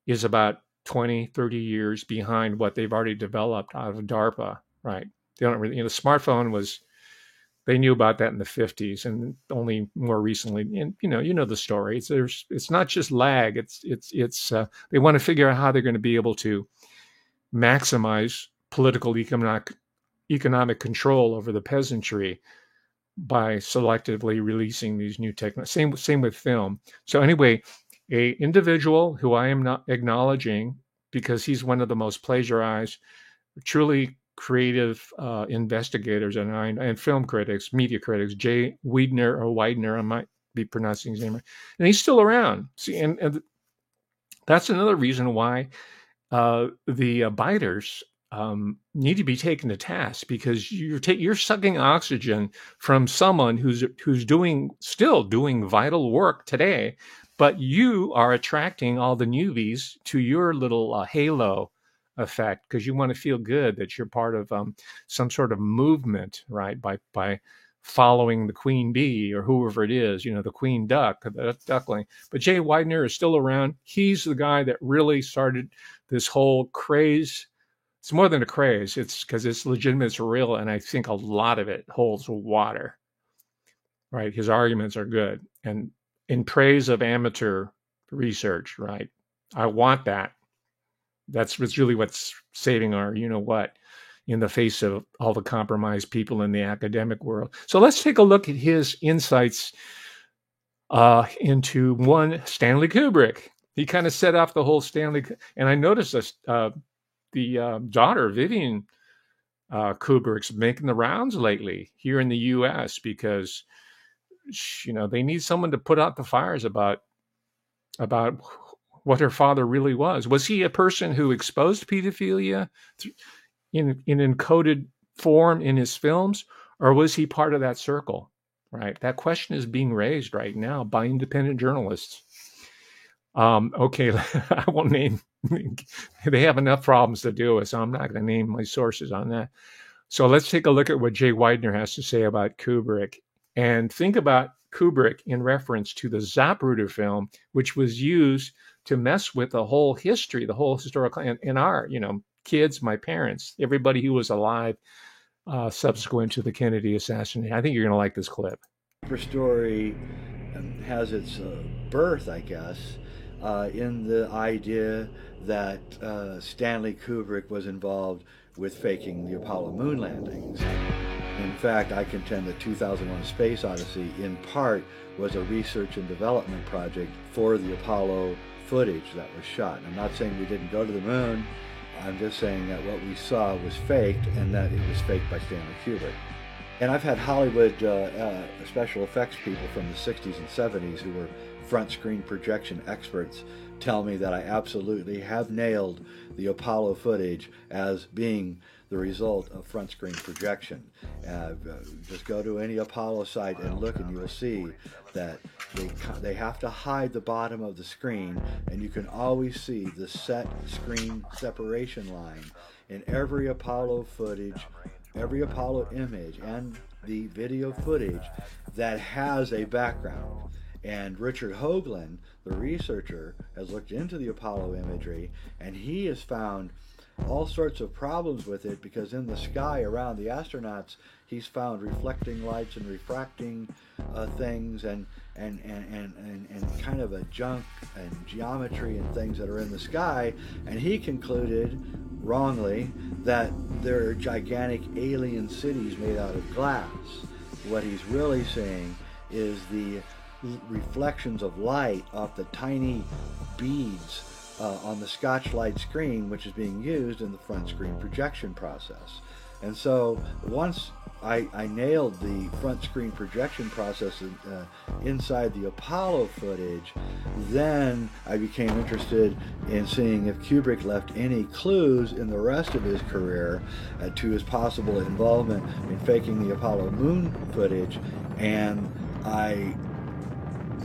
is about 20, 30 years behind what they've already developed out of DARPA, right? They don't really, the smartphone was, they knew about that in the 50s, and only more recently, and the story. It's not just lag. It's they want to figure out how they're going to be able to maximize political economic control over the peasantry by selectively releasing these new technologies. Same with film. So anyway, a individual who I am not acknowledging because he's one of the most plagiarized, truly creative investigators and film critics, media critics, Jay Weidner, I might be pronouncing his name right, and he's still around. See, and that's another reason why the biters need to be taken to task, because you're sucking oxygen from someone who's still doing vital work today, but you are attracting all the newbies to your little halo effect because you want to feel good that you're part of some sort of movement, right? By following the queen bee or whoever it is, the queen duckling. But Jay Weidner is still around. He's the guy that really started this whole craze. It's more than a craze. It's because it's legitimate, it's real, and I think a lot of it holds water, right? His arguments are good. And in praise of amateur research, right? I want that. That's really what's saving our, in the face of all the compromised people in the academic world. So let's take a look at his insights into one Stanley Kubrick. He kind of set off the whole Stanley, and I noticed this, the daughter, Vivian Kubrick's making the rounds lately here in the U.S. because, they need someone to put out the fires about what her father really was. Was he a person who exposed pedophilia in encoded form in his films, or was he part of that circle? Right. That question is being raised right now by independent journalists. Okay, I won't name. They have enough problems to deal with, so I'm not going to name my sources on that. So let's take a look at what Jay Weidner has to say about Kubrick, and think about Kubrick in reference to the Zapruder film, which was used to mess with the whole history, the whole historical, and our, kids, my parents, everybody who was alive subsequent to the Kennedy assassination. I think you're going to like this clip. The story has its birth, I guess, in the idea that Stanley Kubrick was involved with faking the Apollo moon landings. In fact, I contend that 2001: Space Odyssey, in part, was a research and development project for the Apollo footage that was shot. I'm not saying we didn't go to the moon. I'm just saying that what we saw was faked, and that it was faked by Stanley Kubrick. And I've had Hollywood special effects people from the 60s and 70s who were front screen projection experts tell me that I absolutely have nailed the Apollo footage as being the result of front screen projection. Just go to any Apollo site and look, and you'll see that they have to hide the bottom of the screen, and you can always see the set screen separation line in every Apollo footage, every Apollo image, and the video footage that has a background. And Richard Hoagland, the researcher, has looked into the Apollo imagery, and he has found all sorts of problems with it, because in the sky around the astronauts, he's found reflecting lights and refracting things and kind of a junk and geometry and things that are in the sky, and he concluded wrongly that there are gigantic alien cities made out of glass. What he's really saying is the reflections of light off the tiny beads on the Scotch-Lite screen, which is being used in the front screen projection process. And so once I nailed the front screen projection process inside the Apollo footage, then I became interested in seeing if Kubrick left any clues in the rest of his career to his possible involvement in faking the Apollo moon footage. And I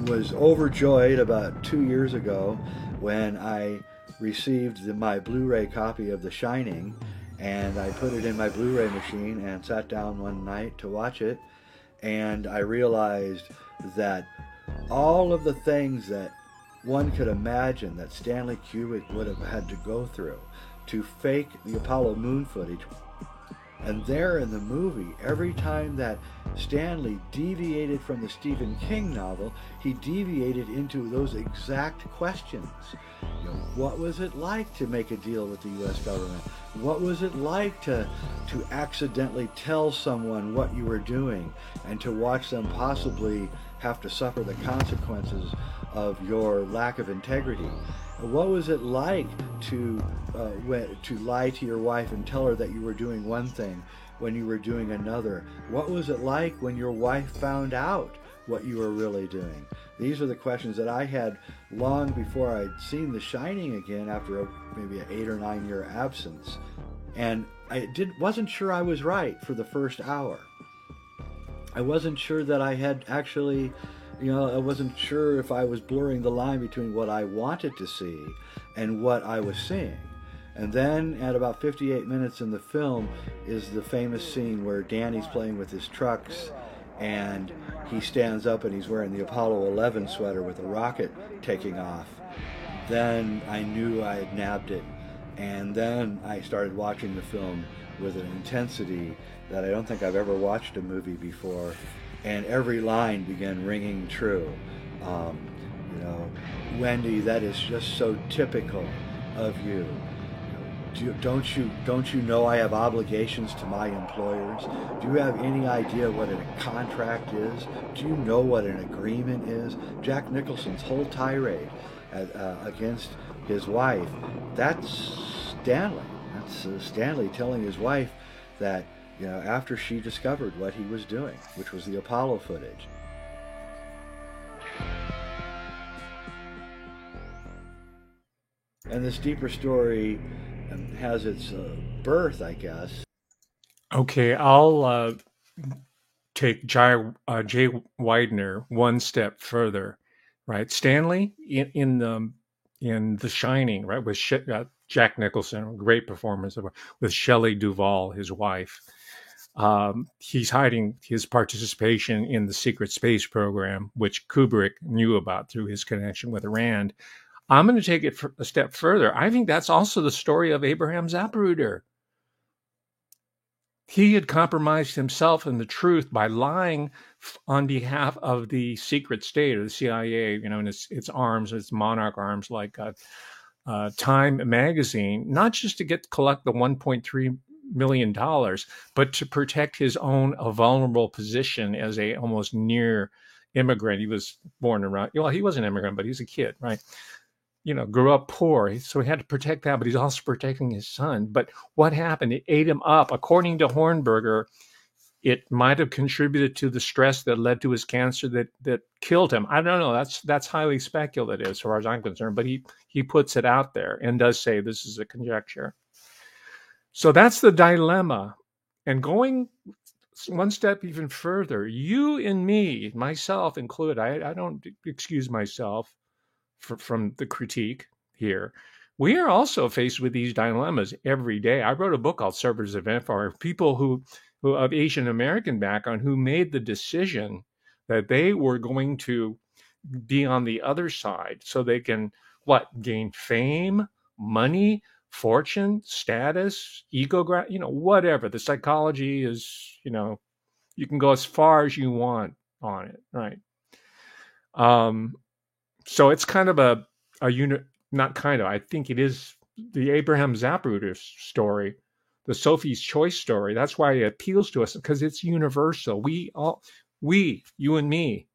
was overjoyed about 2 years ago when I received my Blu-ray copy of The Shining, and I put it in my Blu-ray machine and sat down one night to watch it, and I realized that all of the things that one could imagine that Stanley Kubrick would have had to go through to fake the Apollo moon footage. And there in the movie, every time that Stanley deviated from the Stephen King novel, he deviated into those exact questions. You know, what was it like to make a deal with the U.S. government? What was it like to accidentally tell someone what you were doing and to watch them possibly have to suffer the consequences of your lack of integrity? What was it like to lie to your wife and tell her that you were doing one thing when you were doing another? What was it like when your wife found out what you were really doing? These are the questions that I had long before I'd seen The Shining again after maybe an 8 or 9 year absence. And I wasn't sure I was right for the first hour. I wasn't sure that I had actually... I wasn't sure if I was blurring the line between what I wanted to see and what I was seeing. And then at about 58 minutes in the film is the famous scene where Danny's playing with his trucks and he stands up and he's wearing the Apollo 11 sweater with a rocket taking off. Then I knew I had nabbed it. And then I started watching the film with an intensity that I don't think I've ever watched a movie before. And every line began ringing true. Wendy, that is just so typical of you. Don't you know I have obligations to my employers? Do you have any idea what a contract is? Do you know what an agreement is? Jack Nicholson's whole tirade against his wife, that's Stanley. That's Stanley telling his wife that, after she discovered what he was doing, which was the Apollo footage. And this deeper story has its birth, I guess. Okay, I'll take Jay Weidner one step further, right? Stanley in The Shining, right, with Jack Nicholson, a great performance with Shelley Duvall, his wife. He's hiding his participation in the secret space program, which Kubrick knew about through his connection with Rand. I'm going to take it a step further. I think that's also the story of Abraham Zapruder. He had compromised himself and the truth by lying on behalf of the secret state or the CIA, in its arms, its monarch arms, like Time magazine, not just to collect the $1.3 million, but to protect his own vulnerable position as a almost near immigrant. He was born around, he was an immigrant, but he's a kid, right? Grew up poor, so he had to protect that, but he's also protecting his son. But what happened? It ate him up. According to Hornberger, it might have contributed to the stress that led to his cancer that killed him. I don't know. That's highly speculative as far as I'm concerned, but he puts it out there and does say this is a conjecture. So that's the dilemma. And going one step even further, you and me, myself included, I don't excuse myself from the critique here. We are also faced with these dilemmas every day. I wrote a book called Servers of Info, people who of Asian American background who made the decision that they were going to be on the other side so they can gain fame, money, fortune, status, ego, whatever. The psychology is, you can go as far as you want on it, right? So it's kind of a unit, not kind of, I think it is the Abraham Zapruder story, the Sophie's Choice story. That's why it appeals to us, because it's universal. You and me,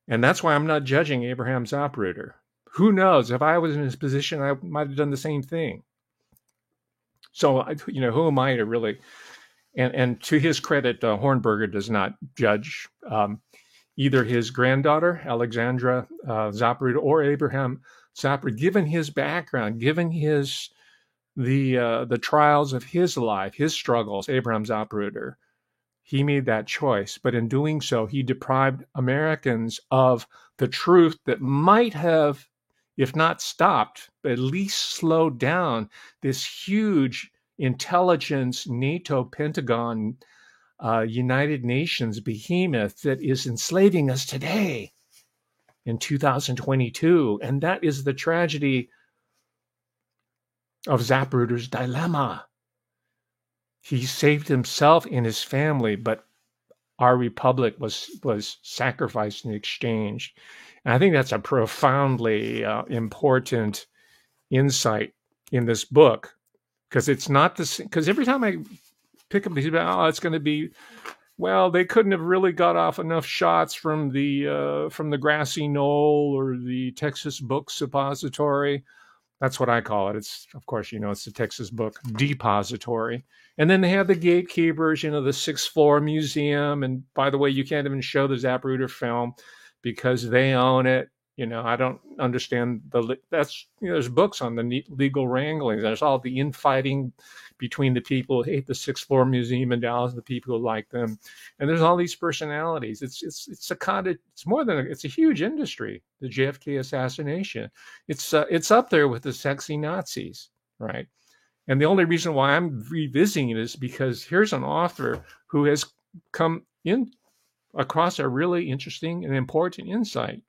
And that's why I'm not judging Abraham Zapruder. Who knows? If I was in his position, I might have done the same thing. So, who am I to really? And to his credit, Hornberger does not judge either his granddaughter, Alexandra Zapruder, or Abraham Zapruder, given his background, given the trials of his life, his struggles. Abraham Zapruder, he made that choice, but in doing so, he deprived Americans of the truth that might have, if not stopped, but at least slowed down this huge intelligence NATO Pentagon United Nations behemoth that is enslaving us today in 2022. And that is the tragedy of Zapruder's dilemma. He saved himself and his family, but our republic was sacrificed in exchange. And I think that's a profoundly important insight in this book, because it's not the same. Because every time I pick up these, it's going to be, well, they couldn't have really got off enough shots from the grassy knoll or the Texas Book Suppository. That's what I call it. It's, of course, it's the Texas Book Depository. And then they have the gatekeepers, the sixth floor museum. And by the way, you can't even show the Zapruder film because they own it. I don't understand that's, there's books on the legal wrangling. There's all the infighting between the people who hate the sixth floor museum in Dallas and the people who like them. And there's all these personalities. It's a huge industry, the JFK assassination. It's up there with the sexy Nazis, right? And the only reason why I'm revisiting it is because here's an author who has come in across a really interesting and important insight.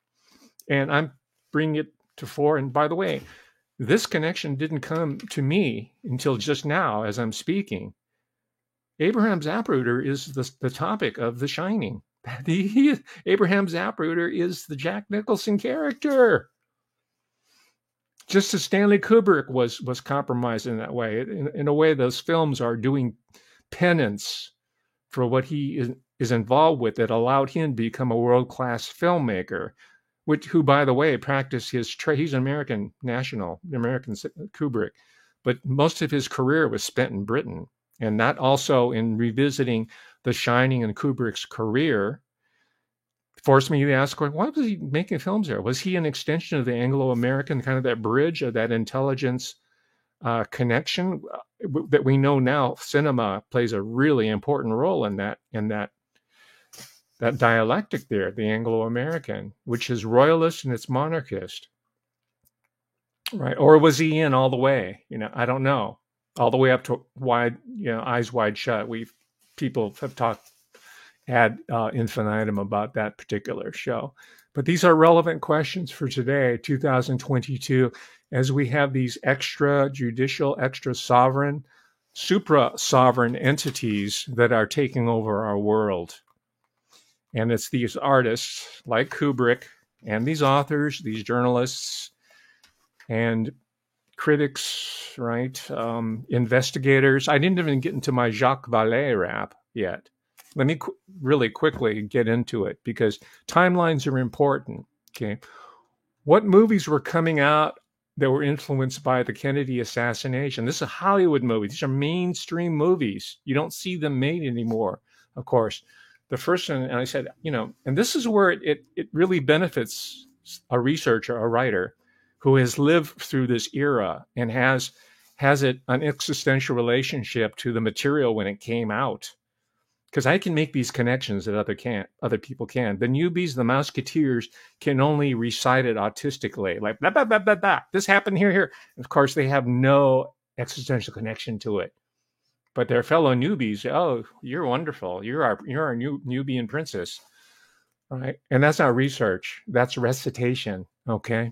And I'm bringing it to fore. And by the way, this connection didn't come to me until just now as I'm speaking. Abraham Zapruder is the topic of The Shining. Abraham Zapruder is the Jack Nicholson character. Just as Stanley Kubrick was compromised in that way. In a way, those films are doing penance for what he is involved with that allowed him to become a world-class filmmaker, who, by the way, practiced he's an American national, American Kubrick, but most of his career was spent in Britain. And that also, in revisiting The Shining and Kubrick's career, forced me to ask, why was he making films there? Was he an extension of the Anglo-American, kind of that bridge of that intelligence connection that we know now? Cinema plays a really important role in that dialectic there, the Anglo-American, which is royalist and it's monarchist, right? Or was he in all the way? I don't know. All the way up to Eyes Wide Shut. People have talked ad infinitum about that particular show. But these are relevant questions for today, 2022, as we have these extrajudicial, extra-sovereign, supra-sovereign entities that are taking over our world. And it's these artists like Kubrick and these authors, these journalists and critics, right? Investigators. I didn't even get into my Jacques Vallée rap yet. Let me really quickly get into it because timelines are important, okay? What movies were coming out that were influenced by the Kennedy assassination? This is a Hollywood movie. These are mainstream movies. You don't see them made anymore, of course. The first one, and I said, and this is where it really benefits a researcher, a writer who has lived through this era and has an existential relationship to the material when it came out. Because I can make these connections that other people can. The newbies, the Musketeers, can only recite it autistically, like blah blah blah blah blah. This happened here. And of course, they have no existential connection to it. But their fellow newbies, oh, you're wonderful. You're our new Nubian princess, right? And that's not research. That's recitation, okay?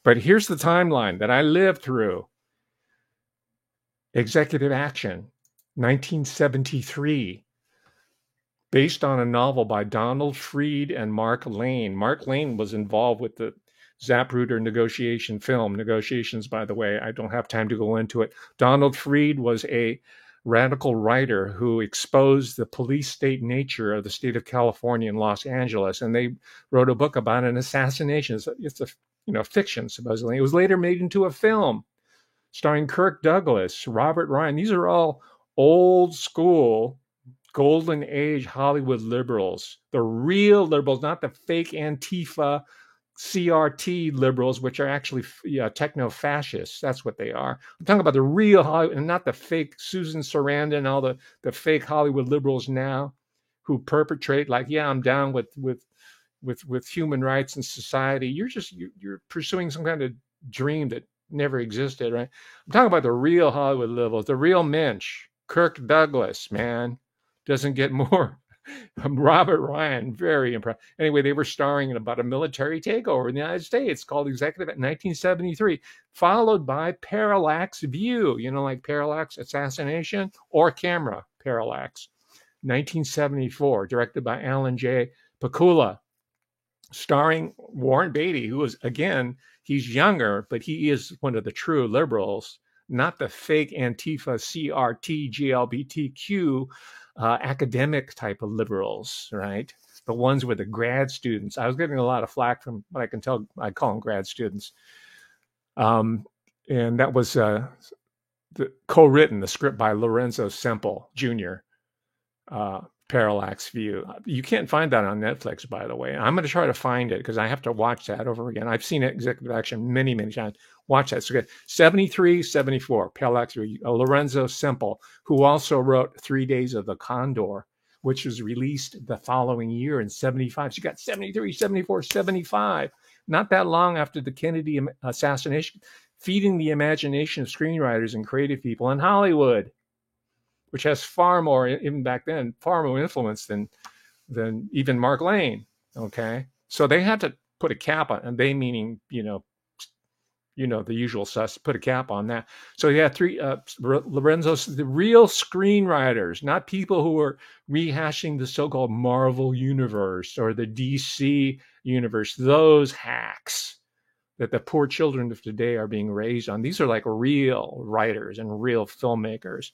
But here's the timeline that I lived through. Executive Action, 1973. Based on a novel by Donald Freed and Mark Lane. Mark Lane was involved with the Zapruder negotiations, by the way. I don't have time to go into it. Donald Freed was a radical writer who exposed the police state nature of the state of California and Los Angeles, and they wrote a book about an assassination. It's a fiction, supposedly. It was later made into a film starring Kirk Douglas, Robert Ryan. These are all old school, golden age Hollywood liberals, the real liberals, not the fake Antifa, CRT liberals, which are actually techno-fascists. That's what they are. I'm talking about the real Hollywood, and not the fake Susan Sarandon and all the fake Hollywood liberals now who perpetrate like, yeah, I'm down with human rights and society. You're pursuing some kind of dream that never existed, right? I'm talking about the real Hollywood liberals, the real mensch. Kirk Douglas, man, doesn't get more. Robert Ryan, very impressive. Anyway, they were starring in about a military takeover in the United States called Executive in 1973, followed by Parallax View, like Parallax Assassination or Camera Parallax, 1974, directed by Alan J. Pakula, starring Warren Beatty, who is, again, he's younger, but he is one of the true liberals, not the fake Antifa, CRT, GLBTQ academic type of liberals, right? The ones with the grad students. I was getting a lot of flack from what I can tell. I call them grad students. And that was co-written, the script by Lorenzo Semple Jr., Parallax View. You can't find that on Netflix, by the way. I'm going to try to find it because I have to watch that over again. I've seen it, Executive Action, many, many times. Watch that. So good. 73, 74, Parallax View. Lorenzo Semple, who also wrote 3 Days of the Condor, which was released the following year in 75. So you got 73, 74, 75. Not that long after the Kennedy assassination, feeding the imagination of screenwriters and creative people in Hollywood, which has far more, even back then, far more influence than even Mark Lane. Okay, so they had to put a cap on, and they meaning the usual sus, put a cap on that. So you had three Lorenzo's, the real screenwriters, not people who were rehashing the so-called Marvel universe or the DC universe. Those hacks that the poor children of today are being raised on. These are like real writers and real filmmakers.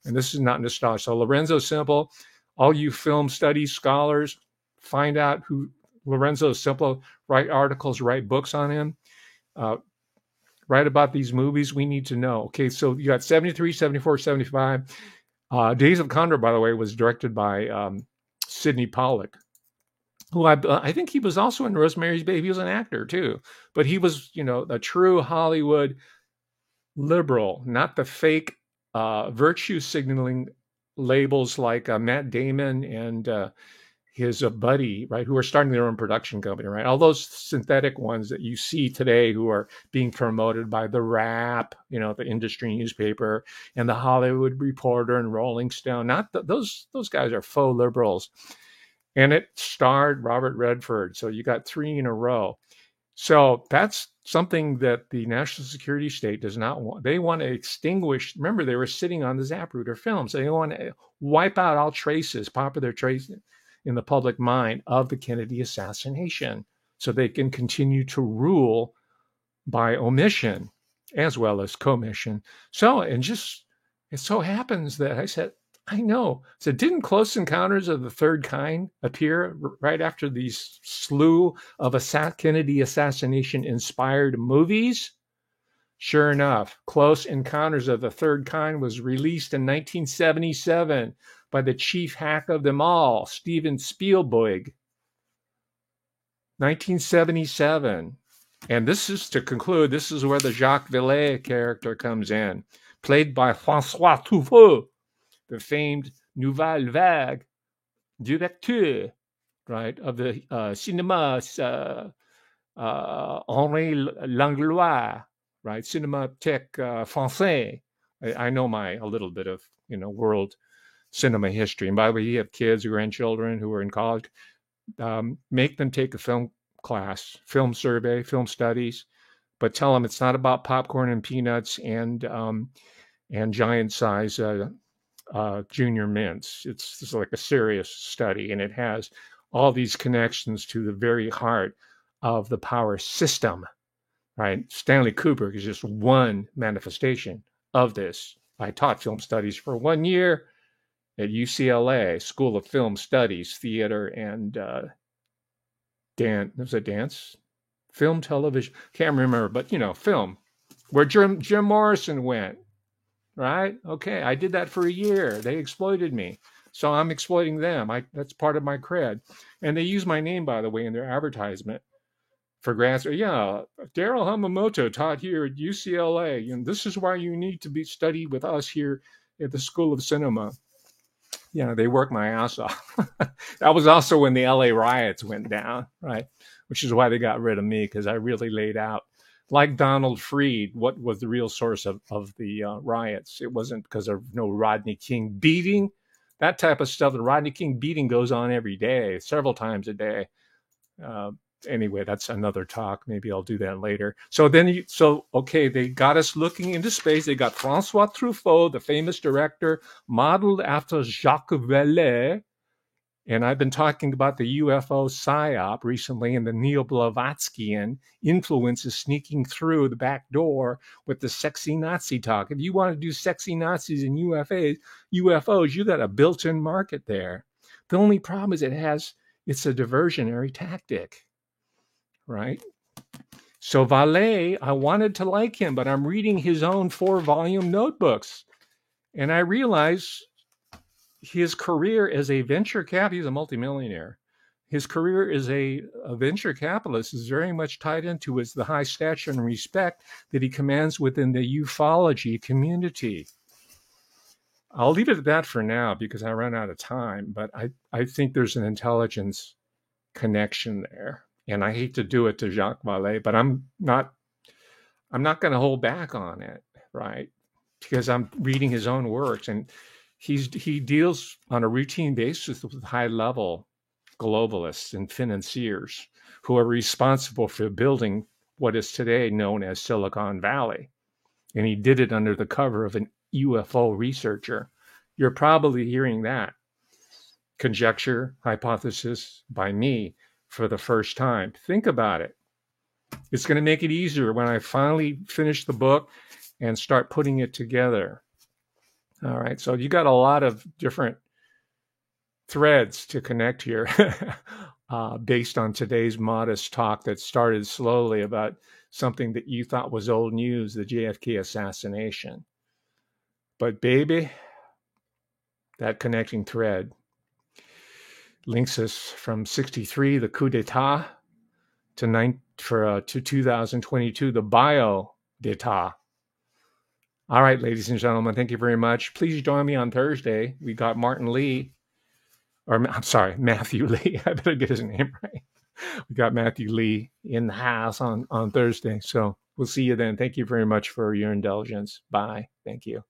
And this is not nostalgia. So Lorenzo Semple, all you film studies scholars, find out who Lorenzo Semple, write articles, write books on him, write about these movies. We need to know. Okay, so you got 73, 74, 75. Days of Condor, by the way, was directed by Sidney Pollack, who I think he was also in Rosemary's Baby. He was an actor too. But he was, a true Hollywood liberal, not the fake virtue signaling labels like Matt Damon and his buddy, right, who are starting their own production company, right? All those synthetic ones that you see today who are being promoted by The Wrap, the industry newspaper, and The Hollywood Reporter and Rolling Stone. Not those guys are faux liberals. And it starred Robert Redford. So you got 3 in a row. So that's something that the national security state does not want. They want to extinguish. Remember, they were sitting on the Zapruder film. So they want to wipe out all traces, popular traces in the public mind of the Kennedy assassination so they can continue to rule by omission as well as commission. So, it so happens that I said, I know. So didn't Close Encounters of the Third Kind appear right after these slew of Kennedy assassination-inspired movies? Sure enough, Close Encounters of the Third Kind was released in 1977 by the chief hack of them all, Steven Spielberg. 1977. And this is, to conclude, this is where the Jacques Villée character comes in, played by François Truffaut, the famed Nouvelle Vague directeur, right, of the cinéma Henri Langlois, right, Cinémathèque Français. I know a little bit of, world cinema history. And by the way, you have kids or grandchildren who are in college, make them take a film class, film survey, film studies, but tell them it's not about popcorn and peanuts and giant size junior mints. It's like a serious study, and it has all these connections to the very heart of the power system, right? Stanley Kubrick is just one manifestation of this. I taught film studies for 1 year at UCLA School of Film Studies, Theater, and was it dance? Film, television, can't remember, but film, where Jim Morrison went, right? Okay, I did that for a year. They exploited me, so I'm exploiting them. That's part of my cred, and they use my name, by the way, in their advertisement for grants. Yeah, Daryl Hamamoto taught here at UCLA, and this is why you need to study with us here at the School of Cinema. They work my ass off. That was also when the LA riots went down, right? Which is why they got rid of me, because I really laid out, like Donald Freed, what was the real source of the riots. It wasn't because of no Rodney King beating, that type of stuff. The Rodney King beating goes on every day, several times a day. Anyway, that's another talk. Maybe I'll do that later. So okay, they got us looking into space. They got Francois Truffaut, the famous director, modeled after Jacques Vallée. And I've been talking about the UFO PSYOP recently, and the Neo-Blavatskian influences sneaking through the back door with the sexy Nazi talk. If you want to do sexy Nazis and UFOs, you got a built-in market there. The only problem is it's a diversionary tactic, right? So Vallée, I wanted to like him, but I'm reading his own 4-volume notebooks, and I realize his career as a venture capitalist, he's a multimillionaire. His career as a venture capitalist is very much tied into the high stature and respect that he commands within the ufology community. I'll leave it at that for now because I run out of time, but I think there's an intelligence connection there. And I hate to do it to Jacques Vallée, but I'm not going to hold back on it, right? Because I'm reading his own works, and he deals on a routine basis with high-level globalists and financiers who are responsible for building what is today known as Silicon Valley. And he did it under the cover of an UFO researcher. You're probably hearing that conjecture, hypothesis by me for the first time. Think about it. It's going to make it easier when I finally finish the book and start putting it together. All right, so you got a lot of different threads to connect here based on today's modest talk that started slowly about something that you thought was old news, the JFK assassination. But baby, that connecting thread links us from 1963, the coup d'etat, to 2022, the bio d'etat. All right, ladies and gentlemen, thank you very much. Please join me on Thursday. We got Matthew Lee. I better get his name right. We got Matthew Lee in the house on Thursday. So we'll see you then. Thank you very much for your indulgence. Bye. Thank you.